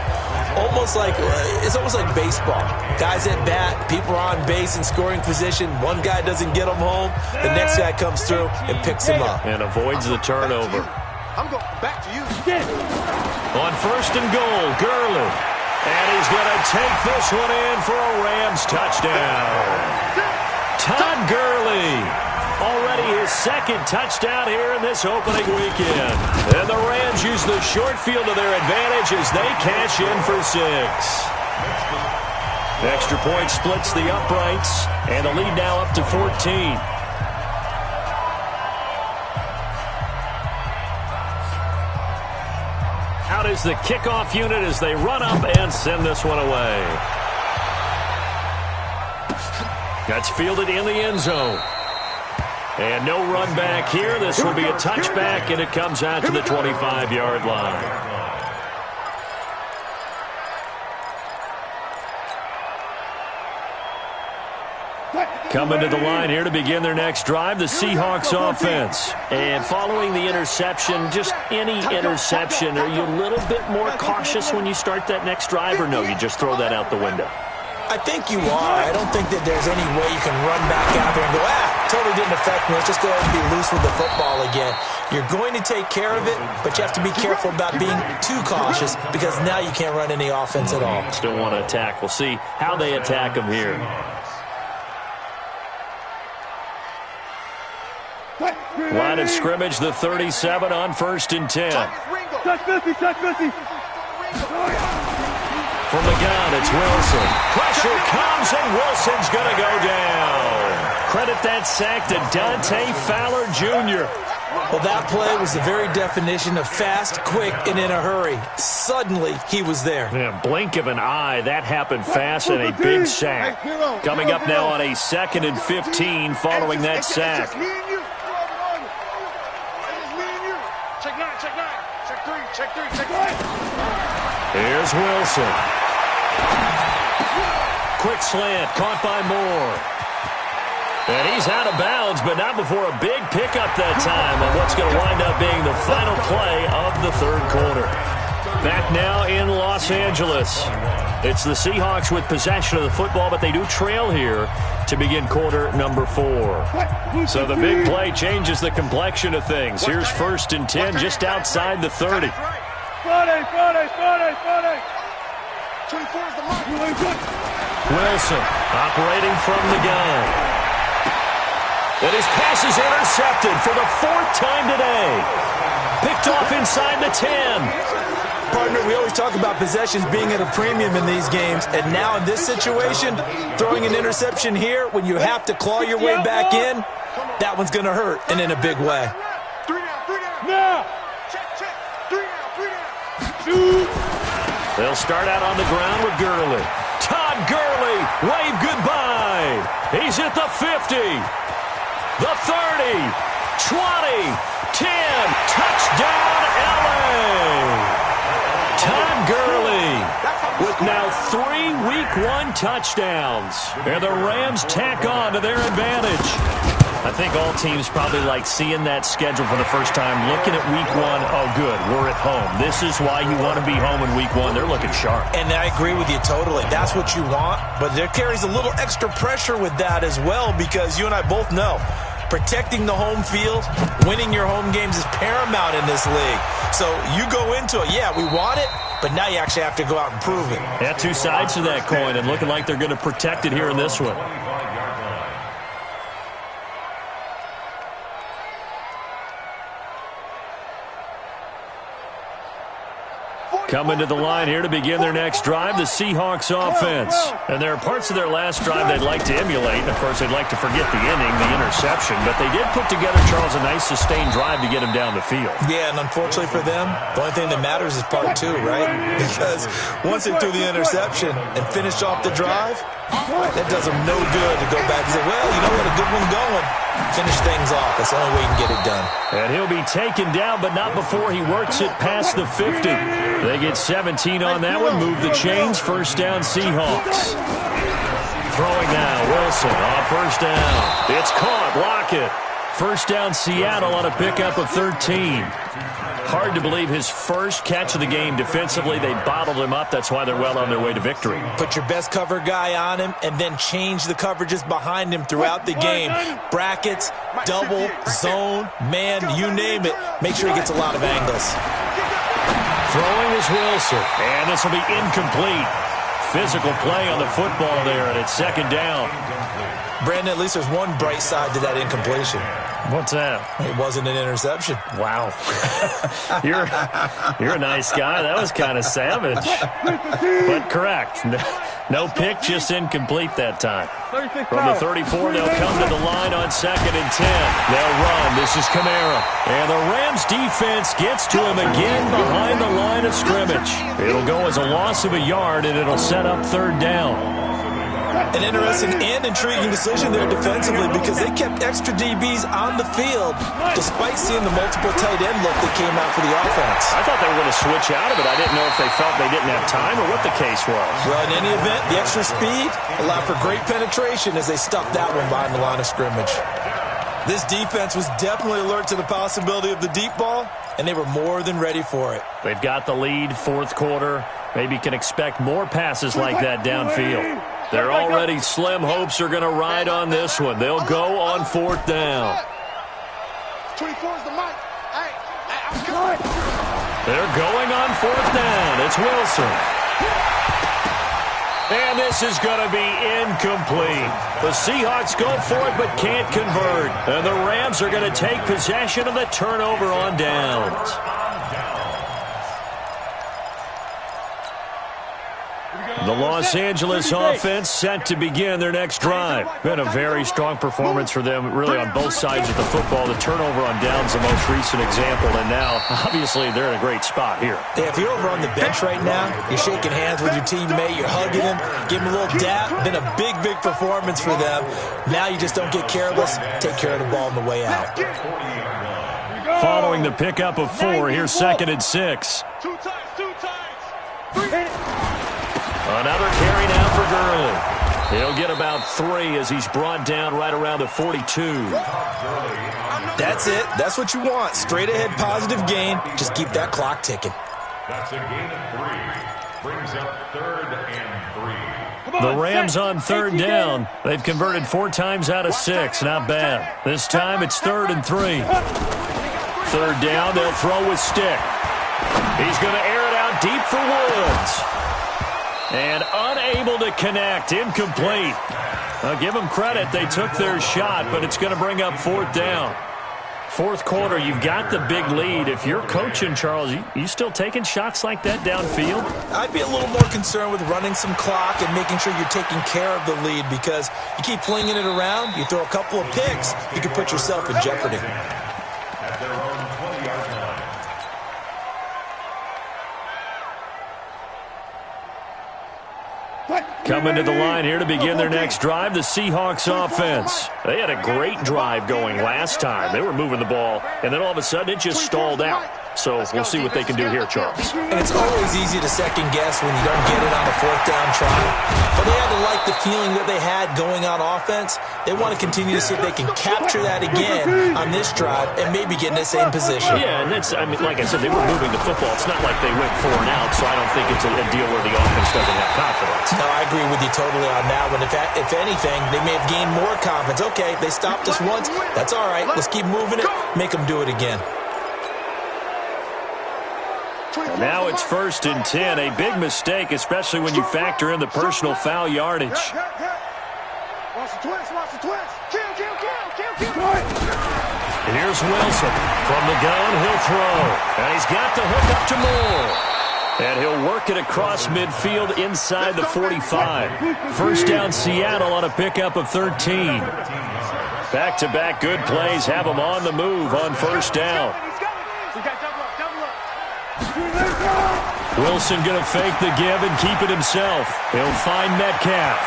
It's almost like baseball. Guys at bat, people are on base in scoring position. One guy doesn't get him home. The next guy comes through and picks him up. And avoids the turnover. I'm going back to you. On 1st and goal, Gurley. And he's going to take this one in for a Rams touchdown. Todd Gurley. Already his 2nd touchdown here in this opening weekend. And the Rams use the short field to their advantage as they cash in for 6. Extra point splits the uprights, and the lead now up to 14. Out is the kickoff unit as they run up and send this one away. That's fielded in the end zone. And no run back here. This will be a touchback, and it comes out to the 25-yard line. Coming to the line here to begin their next drive, the Seahawks offense. And following the interception, just any interception, are you a little bit more cautious when you start that next drive, or no, you just throw that out the window? I think you are. I don't think that there's any way you can run back out there and go, totally didn't affect me. Let's just go ahead and be loose with the football again. You're going to take care of it, but you have to be careful about being too cautious because now you can't run any offense at all. Still want to attack. We'll see how they attack them here. Line of scrimmage, the 37 on 1st and 10. Touch 50, touch 50. From the gun, it's Wilson. Pressure comes, and Wilson's going to go down. Credit that sack to Dante Fowler Jr. Well, that play was the very definition of fast, quick, and in a hurry. Suddenly, he was there. Yeah, blink of an eye. That happened fast, and a big sack. Coming up now on a 2nd and 15 following that sack. Here's Wilson. Quick slant, caught by Moore. And he's out of bounds, but not before a big pickup that time on what's going to wind up being the final play of the 3rd quarter. Back now in Los Angeles. It's the Seahawks with possession of the football, but they do trail here to begin quarter number 4. So the big play changes the complexion of things. Here's 1st and 10 just outside the 30. Friday. 24 is the mark. Wilson operating from the gun. And his pass is intercepted for the 4th time today. Picked off inside the 10. Partner, we always talk about possessions being at a premium in these games, and now in this situation, throwing an interception here when you have to claw your way back in, that one's going to hurt, and in a big way. 3 down. Now. Check. 3 down. Shoot. They'll start out on the ground with Gurley. Todd Gurley, wave goodbye. He's at the 50, the 30, 20, 10, touchdown LA. Todd Gurley with now 3 Week 1 touchdowns. And the Rams tack on to their advantage. I think all teams probably like seeing that schedule for the first time, looking at Week 1. Oh, good, we're at home. This is why you want to be home in Week 1. They're looking sharp. And I agree with you totally. That's what you want, but there carries a little extra pressure with that as well because you and I both know protecting the home field, winning your home games is paramount in this league. So you go into it, yeah, we want it, but now you actually have to go out and prove it. Yeah, 2 sides to that coin, and looking like they're going to protect it here in this one. Coming to the line here to begin their next drive, the Seahawks offense. And there are parts of their last drive they'd like to emulate. And, of course, they'd like to forget the inning, the interception. But they did put together, Charles, a nice sustained drive to get him down the field. Yeah, and unfortunately for them, the only thing that matters is part 2, right? Because once they threw the interception and finished off the drive, that does them no good to go back and say, well, you know what, a good one going. Finish things off. That's the only way you can get it done. And he'll be taken down, but not before he works it past the 50. They get 17 on that one. Move the chains. 1st down, Seahawks. Throwing now, Wilson on 1st down. It's caught. Lockett. 1st down, Seattle on a pickup of 13. Hard to believe his first catch of the game defensively. They bottled him up. That's why they're well on their way to victory. Put your best cover guy on him and then change the coverages behind him throughout the game. Brackets, double, zone, man, you name it. Make sure he gets a lot of angles. Throwing is Wilson. And this will be incomplete. Physical play on the football there, and it's 2nd down. Brandon, at least there's one bright side to that incompletion. What's that? It wasn't an interception. Wow. You're a nice guy. That was kind of savage. But correct. No pick, just incomplete that time. From the 34, they'll come to the line on 2nd and 10. They'll run. This is Kamara. And the Rams defense gets to him again behind the line of scrimmage. It'll go as a loss of a yard, and it'll set up 3rd down. An interesting and intriguing decision there defensively because they kept extra DBs on the field despite seeing the multiple tight end look that came out for the offense. I thought they were going to switch out of it. I didn't know if they felt they didn't have time or what the case was. Well, in any event, the extra speed allowed for great penetration as they stuffed that one behind the line of scrimmage. This defense was definitely alert to the possibility of the deep ball, and they were more than ready for it. They've got the lead, fourth quarter. Maybe can expect more passes like that downfield. They're already slim hopes are going to ride on this one. They'll go on fourth down. 24 is the mic. They're going on fourth down. It's Wilson. And this is going to be incomplete. The Seahawks go for it but can't convert. And the Rams are going to take possession of the turnover on downs. The Los Angeles offense set to begin their next drive. Been a very strong performance for them, really on both sides of the football. The turnover on downs, the most recent example, and now, obviously, they're in a great spot here. Yeah, if you're over on the bench right now, you're shaking hands with your teammate, you're hugging him, give him a little dap. Been a big, big performance for them. Now you just don't get careless. Take care of the ball on the way out. Following the pickup of 4, here's 2nd and 6. Two times. Another carry now for Gurley. He'll get about 3 as he's brought down right around the 42. That's it. That's what you want. Straight ahead positive gain. Just keep that clock ticking. That's a gain of 3. Brings up 3rd and 3. The Rams on 3rd down. They've converted 4 times out of 6. Not bad. This time it's 3rd and 3. 3rd down, they'll throw with stick. He's going to air it out deep for Woods. And unable to connect. Incomplete. I'll give them credit. They took their shot, but it's going to bring up 4th down. 4th quarter, you've got the big lead. If you're coaching, Charles, you still taking shots like that downfield? I'd be a little more concerned with running some clock and making sure you're taking care of the lead because you keep flinging it around, you throw a couple of picks, you can put yourself in jeopardy. At their own 20-yard line. Coming to the line here to begin their next drive, the Seahawks offense. They had a great drive going last time. They were moving the ball, and then all of a sudden it just stalled out. So we'll see what they can do here, Charles. And it's always easy to second guess when you don't get it on a 4th down try. But they had to like the feeling that they had going on offense. They want to continue to see if they can capture that again on this drive and maybe get in the same position. Yeah, and that's, I mean, like I said, they were moving the football. It's not like they went 4 and out, so I don't think it's a deal where the offense doesn't have confidence. No, I agree with you totally on that one. If anything, they may have gained more confidence. Okay, they stopped us once. That's all right. Let's keep moving it. Make them do it again. Now it's 1st and 10. A big mistake, especially when you factor in the personal foul yardage. Watch the twist. Kill. And here's Wilson. From the gun, he'll throw. And he's got the hook up to Moore. And he'll work it across midfield inside the 45. 1st down Seattle on a pickup of 13. Back-to-back good plays have them on the move on 1st down. Wilson going to fake the give and keep it himself. He'll find Metcalf.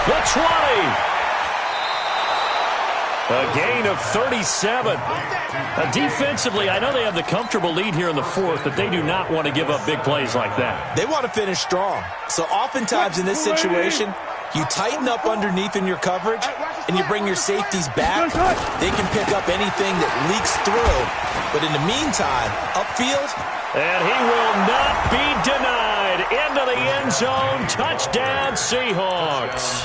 The 20. A gain of 37. Defensively, I know they have the comfortable lead here in the 4th, but they do not want to give up big plays like that. They want to finish strong. So oftentimes in this situation, you tighten up underneath in your coverage, and you bring your safeties back. They can pick up anything that leaks through. But in the meantime, upfield, and he will not be denied. Into the end zone. Touchdown, Seahawks.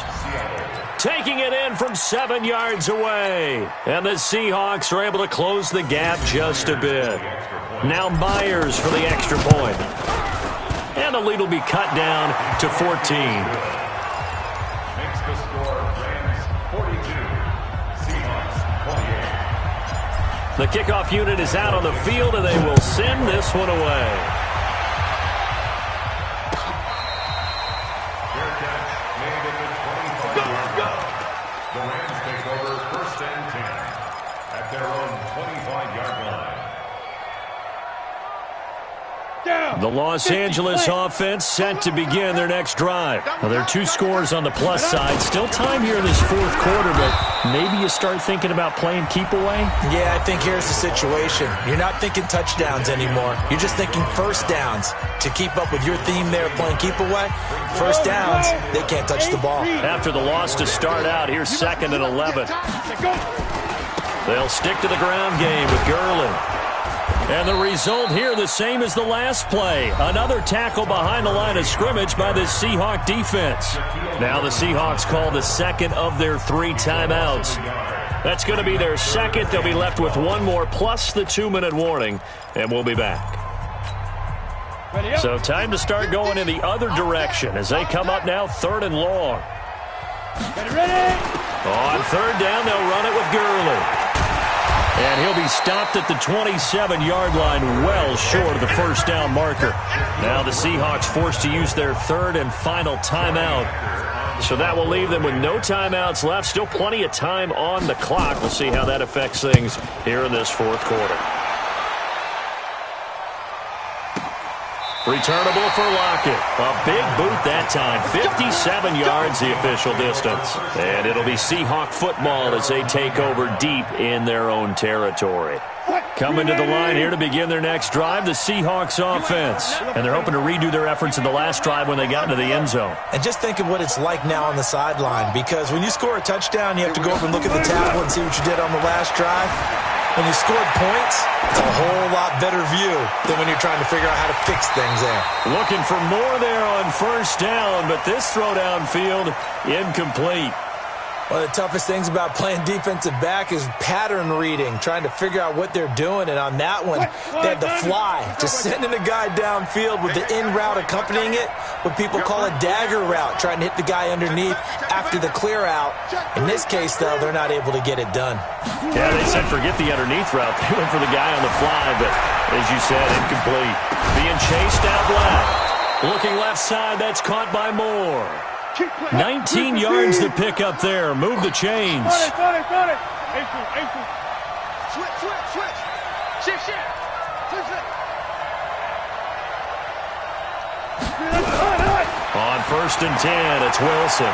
Taking it in from 7 yards away. And the Seahawks are able to close the gap just a bit. Now Myers for the extra point. And the lead will be cut down to 14. Makes the score Rams 42, Seahawks 28. The kickoff unit is out on the field, and they will send this one away. Fair catch made at the 25-yard line. The Rams take over 1st and 10 at their own 25-yard line. The Los Angeles offense set to begin their next drive. Now, there are 2 scores on the plus side. Still time here in this fourth quarter, but maybe you start thinking about playing keep away? Yeah, I think here's the situation. You're not thinking touchdowns anymore. You're just thinking first downs. To keep up with your theme there playing keep away, first downs, they can't touch the ball. After the loss to start out, here's 2nd and 11. They'll stick to the ground game with Gurley. And the result here, the same as the last play. Another tackle behind the line of scrimmage by this Seahawk defense. Now the Seahawks call the second of their 3 timeouts. That's going to be their second. They'll be left with 1 more plus the 2-minute warning, and we'll be back. So time to start going in the other direction as they come up now 3rd and long. On 3rd down, they'll run it with Gurley. And he'll be stopped at the 27-yard line, well short of the first down marker. Now the Seahawks forced to use their 3rd and final timeout. So that will leave them with no timeouts left. Still plenty of time on the clock. We'll see how that affects things here in this fourth quarter. Returnable for Lockett. A big boot that time. 57 yards the official distance. And it'll be Seahawk football as they take over deep in their own territory. Coming to the line here to begin their next drive, the Seahawks offense. And they're hoping to redo their efforts in the last drive when they got into the end zone. And just think of what it's like now on the sideline, because when you score a touchdown, you have to go up and look at the tablet and see what you did on the last drive. When you scored points, it's a whole lot better view than when you're trying to figure out how to fix things there. Looking for more there on first down, but this throw downfield incomplete. One of the toughest things about playing defensive back is pattern reading, trying to figure out what they're doing. And on that one, they had the fly, just sending a guy downfield with the in route accompanying it, what people call a dagger route, trying to hit the guy underneath after the clear out. In this case, though, they're not able to get it done. Yeah, they said forget the underneath route. They went for the guy on the fly, but as you said, incomplete. Being chased out left. Looking left side, that's caught by Moore. 19 yards to pick up there. Move the chains. Switch. On 1st and 10, it's Wilson.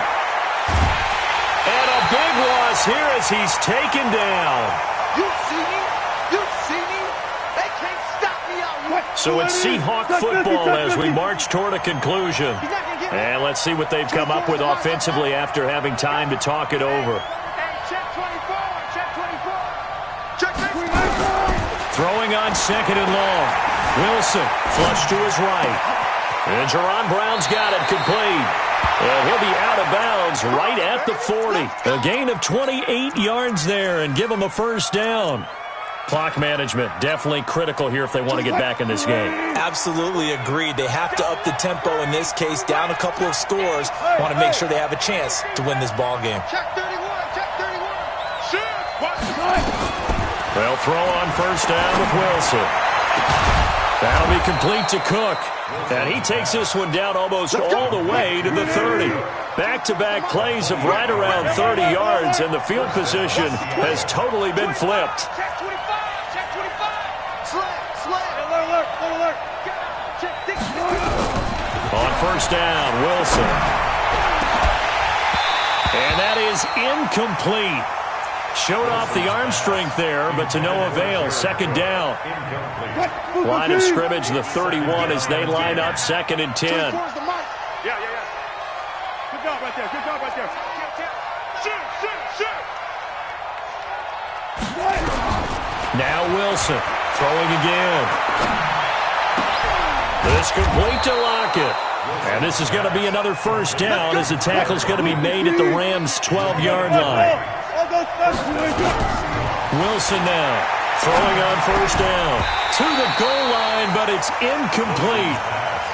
And a big loss here as he's taken down. You see me? You see me? They can't stop me out. So it's Seahawk football as we march toward a conclusion. And let's see what they've come up with offensively after having time to talk it over. Check 24. Check 24. Check 24. Throwing on 2nd and long. Wilson flush to his right. And Jerron Brown's got it complete. And he'll be out of bounds right at the 40. A gain of 28 yards there and give him a first down. Clock management definitely critical here if they want to get back in this game. Absolutely agreed. They have to up the tempo in this case, down a couple of scores. Want to make sure they have a chance to win this ball game. Check 31. Check 31. Shoot. They'll throw on first down with Wilson. That'll be complete to Cook. And he takes this one down almost all the way to the 30. Back-to-back plays of right around 30 yards, and the field position has totally been flipped. Check 25. Check 25. Slam. Alert. Check 6. On first down, Wilson. And that is incomplete. Showed off the arm strength there, but to no avail. 2nd down. Line of scrimmage, the 31 as they line up 2nd and 10. Yeah. Good job right there. Shoot. Now Wilson throwing again. This complete to Lockett. And this is going to be another first down as the tackle's going to be made at the Rams' 12-yard line. Wilson now throwing on first down to the goal line, but it's incomplete.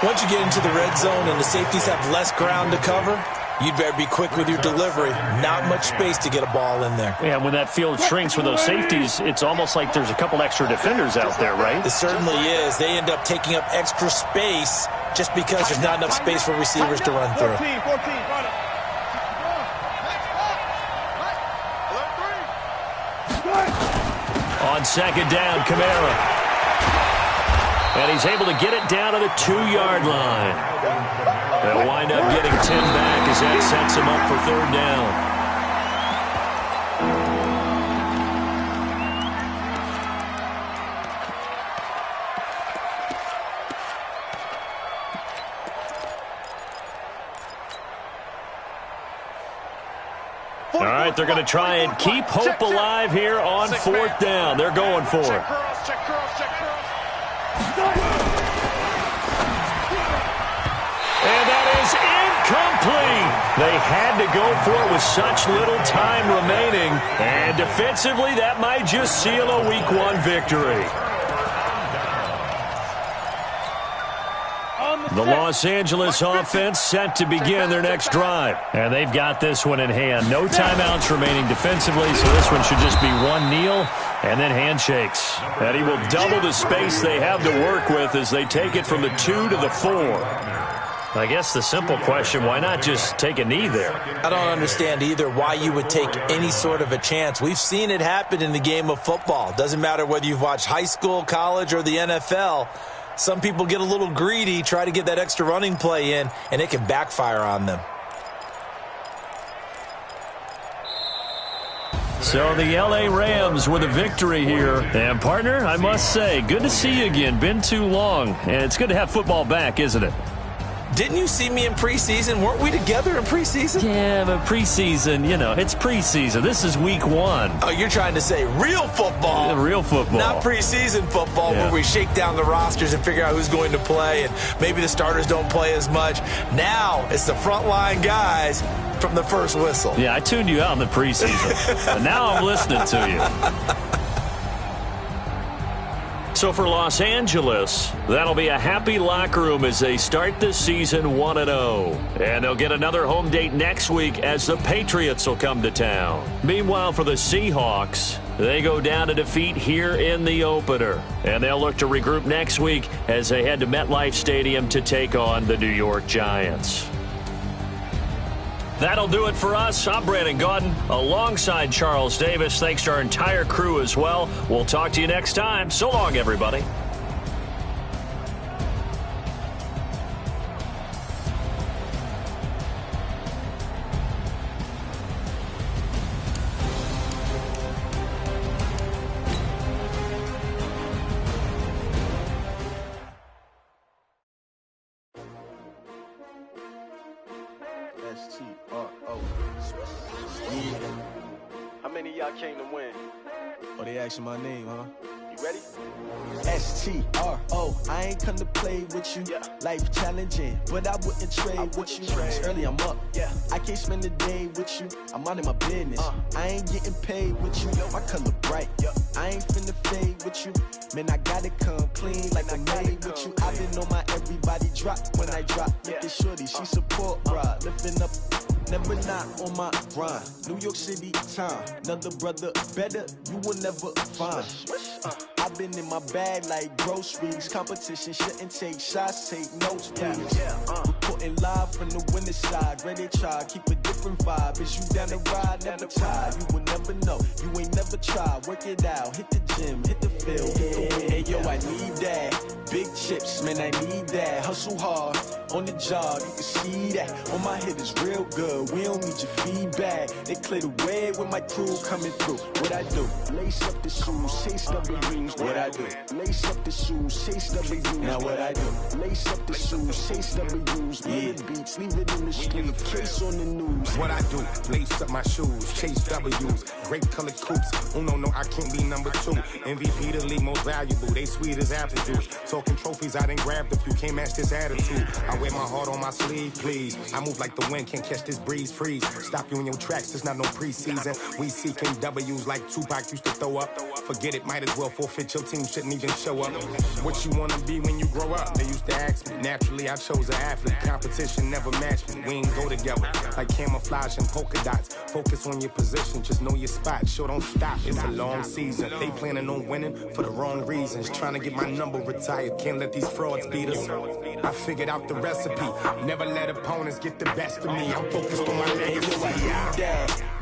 Once you get into the red zone and the safeties have less ground to cover, you'd better be quick with your delivery. Not much space to get a ball in there. Yeah, when that field shrinks with those safeties, it's almost like there's a couple extra defenders out there, right? It certainly is. They end up taking up extra space just because there's not enough space for receivers to run through. 14, run it. On 2nd down, Kamara. And he's able to get it down to the 2-yard line. They'll wind up getting 10 back as that sets him up for 3rd down. All right, they're going to try and keep hope alive here on 4th down. They're going for it. And that is incomplete. They had to go for it with such little time remaining. And defensively, that might just seal a Week 1 victory. The Los Angeles offense set to begin their next drive. And they've got this one in hand. No timeouts remaining defensively, so this one should just be one kneel and then handshakes. And he will double the space they have to work with as they take it from the 2 to the 4. I guess the simple question, why not just take a knee there? I don't understand either why you would take any sort of a chance. We've seen it happen in the game of football. Doesn't matter whether you've watched high school, college, or the NFL. Some people get a little greedy, try to get that extra running play in, and it can backfire on them. So the L.A. Rams with a victory here. And, partner, I must say, good to see you again. Been too long. And it's good to have football back, isn't it? Didn't you see me in preseason? Weren't we together in preseason? Yeah, but preseason, you know, it's preseason. This is Week 1. Oh, you're trying to say real football. Yeah, real football. Not preseason football where we shake down the rosters and figure out who's going to play, and maybe the starters don't play as much. Now it's the frontline guys from the first whistle. Yeah, I tuned you out in the preseason. But now I'm listening to you. So for Los Angeles, that'll be a happy locker room as they start this season 1-0. And they'll get another home date next week as the Patriots will come to town. Meanwhile, for the Seahawks, they go down to defeat here in the opener. And they'll look to regroup next week as they head to MetLife Stadium to take on the New York Giants. That'll do it for us. I'm Brandon Gaudin alongside Charles Davis. Thanks to our entire crew as well. We'll talk to you next time. So long, everybody. How many of y'all came to win? Oh, they asking my name, huh? You ready? STRO, I ain't come to play with you. Life challenging, but I wouldn't trade with you. It's early, I'm up. I can't spend the day with you. I'm out of my business. I ain't getting paid with you. My color bright. I ain't finna fade with you. Man, I gotta come clean like I made with you. I been on my everybody drop when I drop. Look at shorty, she support ride. Lifting up, never not on my grind. New York City time, another brother better, you will never find. I've been in my bag like groceries. Competition shouldn't take shots, take notes, please. Reporting live from the winning side. Ready to try, keep a different vibe. Is you down the ride, never tired. You will never know, you ain't never tried. Work it out, hit the gym, hit the field, hit the win. Hey yo, I need that. Big chips, man, I need that. Hustle hard, on the job, you can see that. On my head is real good, we don't need your feedback. They clear the way with my crew coming through. What I do? Lace up the shoes, chase W's. What I do? Lace up the shoes, chase W's. Now what I do? Lace up the shoes, chase W's. Big beats, leave it in the street, case on the news. What I do? Lace up my shoes, chase W's. Great colored coops. Oh no, I can't be number 2. MVP the league most valuable. They sweet as apple juice. Talking trophies, I done grabbed a few. Can't match this attitude. I wear my heart on my sleeve, please. I move like the wind, can't catch this breeze. Freeze. Stop you in your tracks. It's not no preseason. We seeking W's like Tupac used to throw up. Forget it, might as well forfeit. Your team shouldn't even show up. What you wanna be when you grow up? They used to ask me. Naturally, I chose an athlete. Competition never matched me. We ain't go together like camouflage and polka dots. Focus on your position, just know your spot. Sure, don't stop. It's a long season. They planning on winning for the wrong reasons. Trying to get my number retired. Can't let these frauds beat us. I figured out the recipe. Never let opponents get the best of me. I'm focused on my legacy.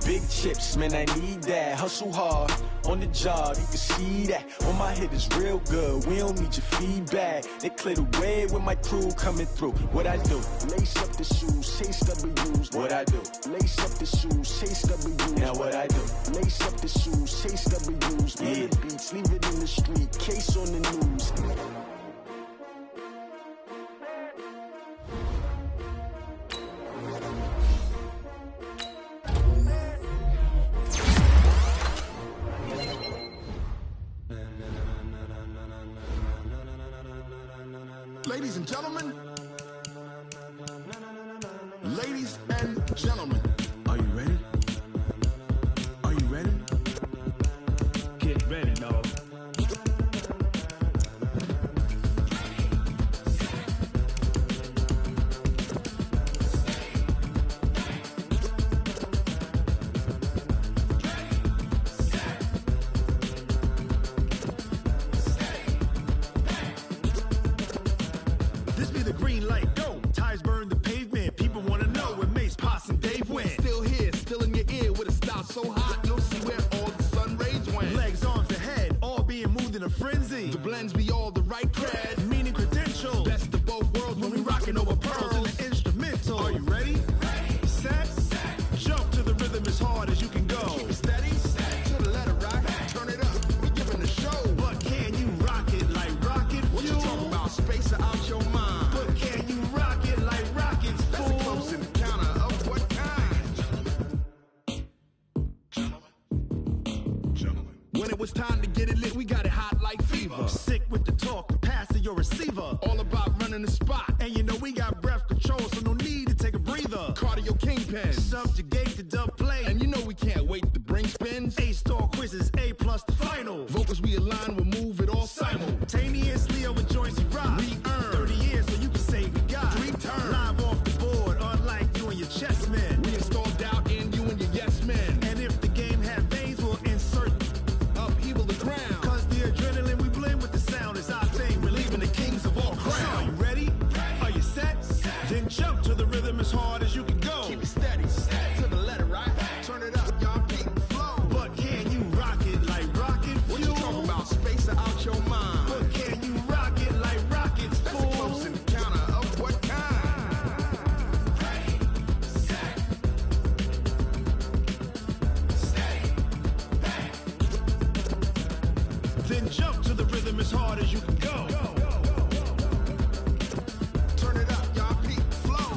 Big chips, man, I need that. Hustle hard on the job, you can see that. On my head is real good, we don't need your feedback. They clear the way with my crew coming through. What I do? Lace up the shoes, chase W's. What I do? Lace up the shoes, chase W's. Now what I do? Lace up the shoes, chase W's. Yeah. The beats, leave it in the street, case on the news. Ladies and gentlemen, ladies and gentlemen, are you ready? Are you ready? Get ready, dog. So hot, you'll see where all the sun rays went. Legs, arms, ahead, all being moved in a frenzy. The blends be all the right cred, meaning credentials. Best of both worlds when we rockin' over pearls in the instrumental. Are you ready? Set, jump to the rhythm as hard as you can go. Keep it steady, to the letter right. Turn it up, we giving the show. But can you rock it like rocket fuel? What you talking about? Space out your mind. But can you rock it like rockets, fool? That's a close encounter of what kind? When it was time to get it lit, we got it hot like fever. Sick with the talk, pass to your receiver. All about running the spot. And you know we got breath control, so no need to take a breather. Cardio kingpin. Subjugate the dub play. And you know we can't wait to bring spins. A-star quizzes, A+ the final. Vocals we align, we'll move it all simultaneously over joints we rock. We earn 30 years, so you can say we got 3 turns. Live off the board, unlike you and your chess men. We install doubt in you and your yes men. And if the game had veins, we'll insert upheaval the ground. Cause the adrenaline we blend with the sound is our thing, relieving the kings of all crowns. So are you ready? Are you set? Then jump to the rhythm as hard as you can go. Keep it steady, to the letter right. Turn it up, y'all beat the flow. But can you rock it like rocket fuel? What you talking about? Space out your mind. But can you rock it like rockets, That's fool? a close encounter of what kind? Then jump to the rhythm as hard as you can go. Turn it up, y'all beat the flow.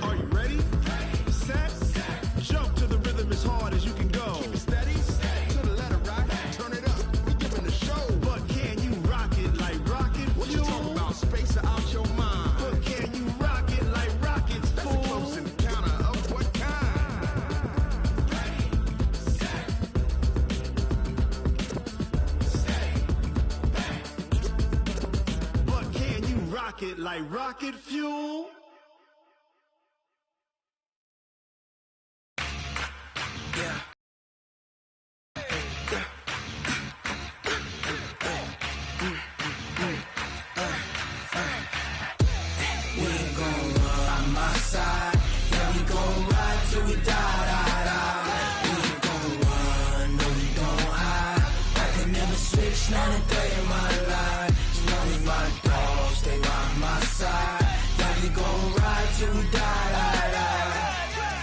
Are you ready? Set, jump to the rhythm as hard as you can go. Keep it steady, to the letter right. Turn it up, we giving the show. But can you rock it like rocket What you fuel? talking about? Space out your mind. But can you rock it like rockets, That's a fool? close encounter of what kind? But can you rock it like rocket fuel?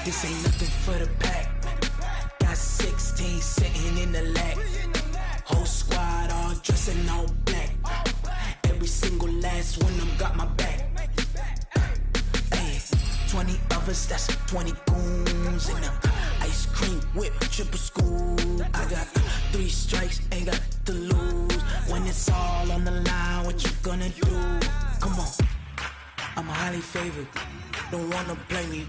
This ain't nothing for the pack. Got 16 sitting in the lap. Whole squad all dressing all black. Every single last one of them got my back. Hey, 20 of us, that's 20 goons in them. Ice cream whip, triple scoop. I got 3 strikes, ain't got to lose. When it's all on the line, what you gonna do? Come on, I'm highly favored. Don't wanna play me,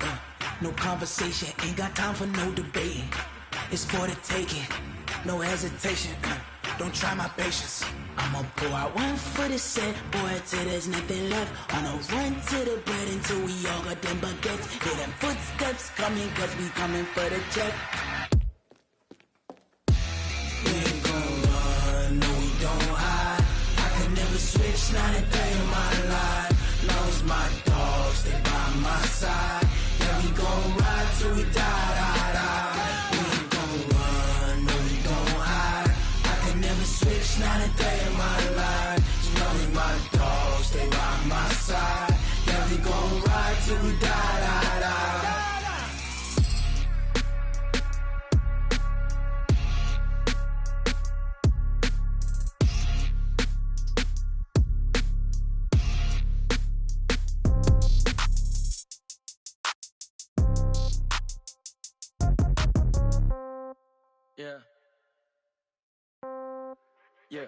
no conversation, ain't got time for no debating. It's for the taking, no hesitation. Don't try my patience. I'ma pour out one for the set, boy, till there's nothing left. On a run to the bread until we all got them baguettes. Hear them footsteps coming, cause we coming for the check. We ain't gon' run, no we don't hide. I could never switch, not a day in my life. Long as my dogs, they by my side. Yeah, we gon' ride till we die. We ain't gon' run, no we don't hide. I could never switch, not a day in my life. As long as my dogs, they by my side. Yeah, we gon' ride till we die. Yeah. Yeah.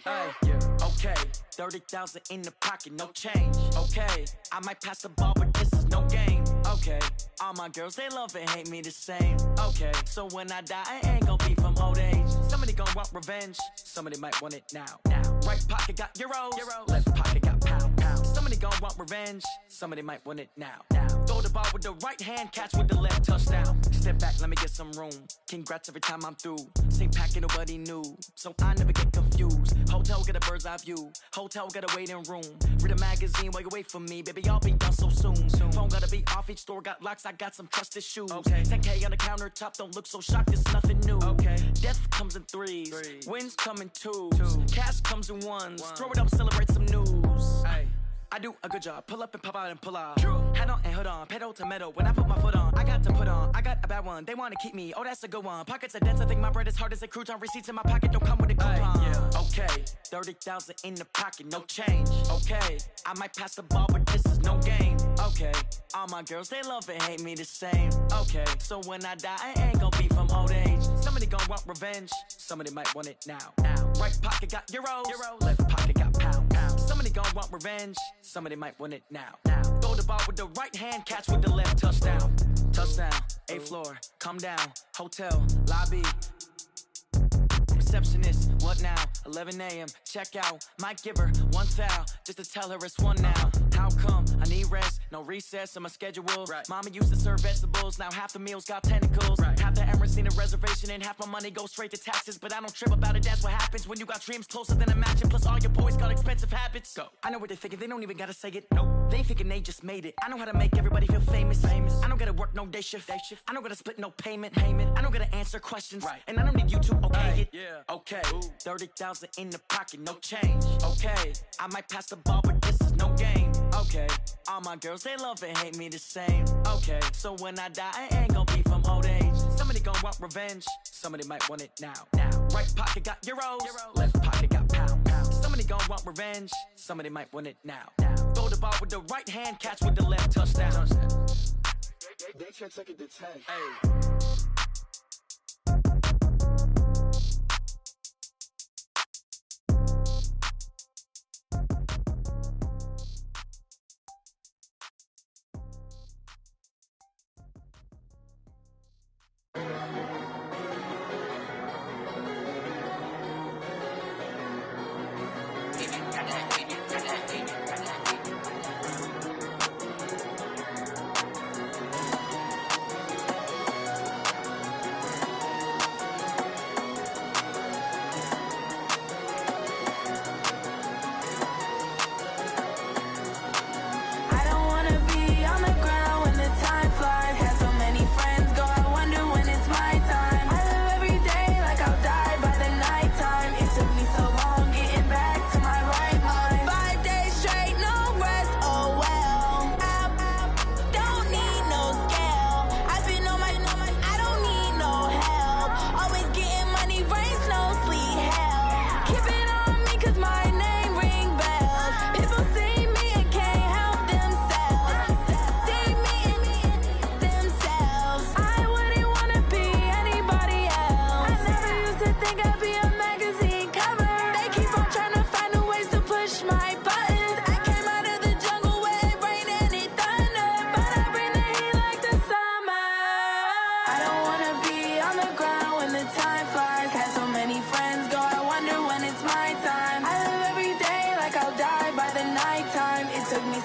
Hey, yeah. Okay. 30,000 in the pocket, no change. Okay. I might pass the ball, but this is no game. Okay. All my girls, they love and hate me the same. Okay. So when I die, I ain't gon' be from old age. Somebody gon' want revenge. Somebody might want it now. Right pocket got euros. Left pocket got pound. Somebody gon' want revenge. Somebody might want it now. Throw the ball with the right hand, catch with the left, touchdown. Step back, let me get some room. Congrats every time I'm through. Same packet, nobody knew, so I never get confused. Hotel got a bird's eye view. Hotel got a waiting room. Read a magazine while you wait for me, baby. I'll be done so soon. Phone gotta be off, each store got locks. I got some trusted shoes. Okay. 10K on the countertop, don't look so shocked. It's nothing new. Okay. Death comes in threes. Wins come in twos. Cash comes in ones. Throw it up, celebrate some news. Ay. I do a good job, pull up and pop out and pull out. Head on and hood on, pedal to metal. When I put my foot on, I got to put on. I got a bad one, they wanna keep me. Oh, that's a good one. Pockets are dense, I think my bread is hard as a crouton. Receipts in my pocket don't come with a coupon. Okay, 30,000 in the pocket, no change. Okay, I might pass the ball, but this is no game. Okay, all my girls, they love and hate me the same. Okay, so when I die, I ain't gon' be from old age. Somebody gon' want revenge, somebody might want it now. Right pocket got euros. Left pocket got pound. Somebody gon' want revenge, somebody might want it now. Throw the ball with the right hand, catch with the left, touchdown. Touchdown, 8th floor, come down, hotel, lobby. Receptionist, what now? 11 a.m., check out. Might give her one foul, just to tell her it's one now. How come? I need rest, no recess in my schedule. Mama used to serve vegetables, now half the meals got tentacles. Half the Emirates need a reservation and half my money goes straight to taxes. But I don't trip about it, that's what happens when you got dreams closer than a match. And plus all your boys got expensive habits. Go. I know what they're thinking, they don't even gotta say it. Nope. They ain't thinking they just made it. I know how to make everybody feel famous. I don't gotta work no day shift. I don't gotta split no payment. I don't gotta answer questions. And I don't need you to okay it. Okay, 30,000 in the pocket, no change. Okay, I might pass the ball, but this is no game. Okay, all my girls, they love and hate me the same. Okay, so when I die, I ain't gon' be from old age. Somebody gon' want revenge, somebody might want it now. Right pocket got euros. Left pocket got pound. Somebody gon' want revenge, somebody might want it now. Throw the ball with the right hand, catch with the left, touchdown. They should take it to 10. Hey.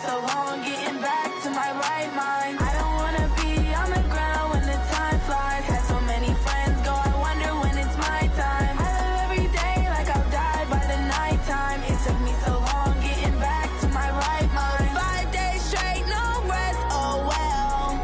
so long getting back to my right mind. I don't wanna be on the ground when the time flies. Had so many friends go, I wonder when it's my time. I live every day like I'll die by the nighttime. It took me so long getting back to my right mind. 5 days straight, no rest, oh well.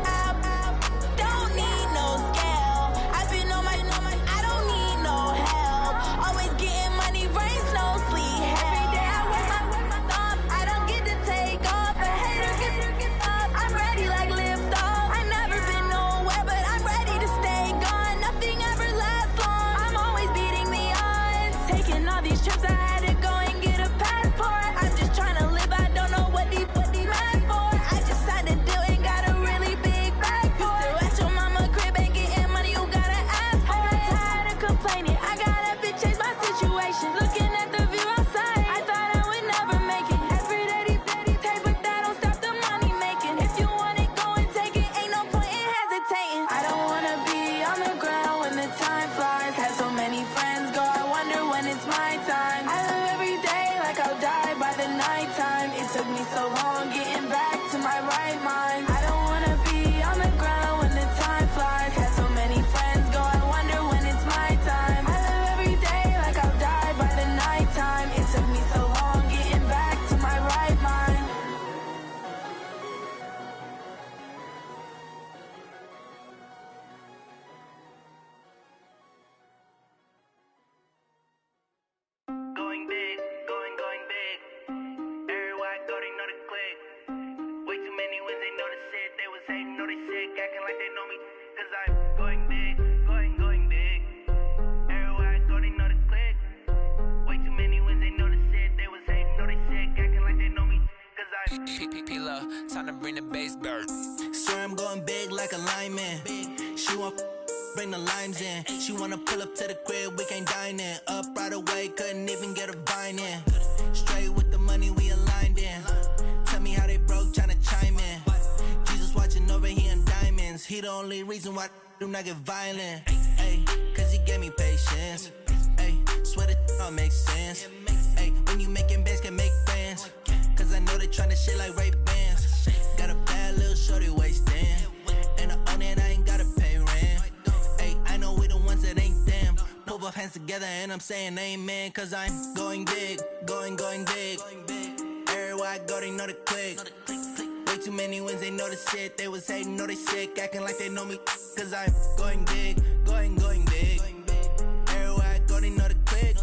Don't need no scale. I've been on my, I don't need no help. Always getting money, rains, no sleep. Every day I work my thumb. I don't get to take off. A hater get up. I'm ready like lift off. I never been nowhere, but I'm ready to stay gone. Nothing ever lasts long. I'm always beating the odds. Taking all these trips, I had to go and get a passport. I'm just trying to live, I don't know what the mad for. I just had to do it, got a really big bag for it. Still at your mama crib, ain't getting money, you gotta ask for it. I'm tired of complaining, I gotta change my situation. Looking at the view outside, I thought I would never make it. Every day take, but that don't stop the money making. If you want it, go and take it, ain't no point in hesitating. I don't wanna be on the ground when the time flies. Had so many friends go, I wonder when it's my time. I live every day like I'll die by the nighttime. It took me so long getting back to my right mind. I don't wanna be on the ground when the time flies. Had so many friends go, I wonder when it's my time. I live every day like I'll die by the nighttime. It took me so long getting back to my right mind. Going big, going big. Everywhere I go, they know the click. Way too many wins, they know the shit. They was hating, know they sick, acting like they know me. Cause I'm going big, going big. Everywhere I go, they know the click. Way too many wins, they know the shit. They was hating, know they sick, acting like they know me. Cause I'm P-P-P-Love, time to bring the bass bird. Swear I'm going big like a lineman. She want bring the limes in. She wanna pull up to the crib, we can't dine in. Up right away, couldn't even get a vine in. Straight with the money we aligned in. Tell me how they broke, tryna chime in. Jesus watching over here in diamonds. He the only reason why do not get violent. Ay, cause he gave me patience. Ay, swear that all makes sense. Ay, when you making bands, can make friends. Cause I know they tryna shit like Ray-Bans. Got a bad little shorty wasting. And I own it, I ain't gotta pay rent. Ay, I know we the ones that ain't them. Put both hands together and I'm saying amen. Cause I'm going big, going big. Everywhere I go, they know the click. Way too many wins, they know the shit. They was hating, know they sick, acting like they know me. Cause I'm going big, going big. Everywhere I go, they know the click.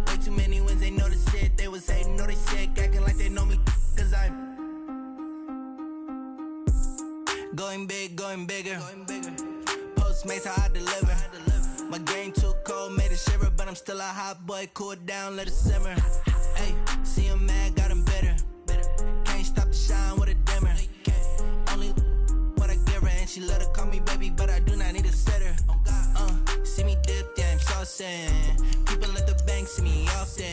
Way too many wins, they know the shit. They was hating, know they sick, acting like they know me. Cause I'm going big, going bigger. Postmates how I deliver. My game too cold, made it shiver, but I'm still a hot boy. Cool it down, let it simmer. Hey, see him mad, got him bitter. Can't stop the shine with a dimmer. Only what I give her, and she let her call me baby, but I do not need a sitter. See me dip, yeah, I'm saucing. People at the bank see me often.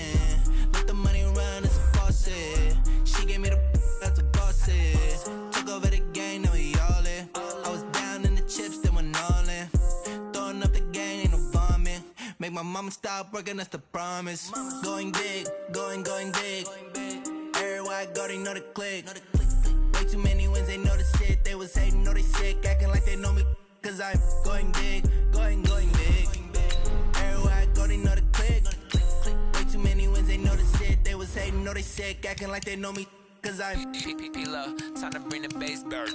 Let the money run, it's a faucet. She gave me the that's a boss it. Took over the game, now we all in. I was down in the chips, then went all in. Throwing up the game, ain't no vomit. Make my mama stop working, that's the promise. Going big, going big. Everywhere I go, they know the click. Way too many wins, they know the shit. They was hating, know they sick, acting like they know me. Cause I'm going big, going big. Everywhere I go, they know the click. Way too many wins, they know the shit. They was hating, know they sick, acting like they know me. Cause I'm P-P-P-Love, time to bring the bass bird.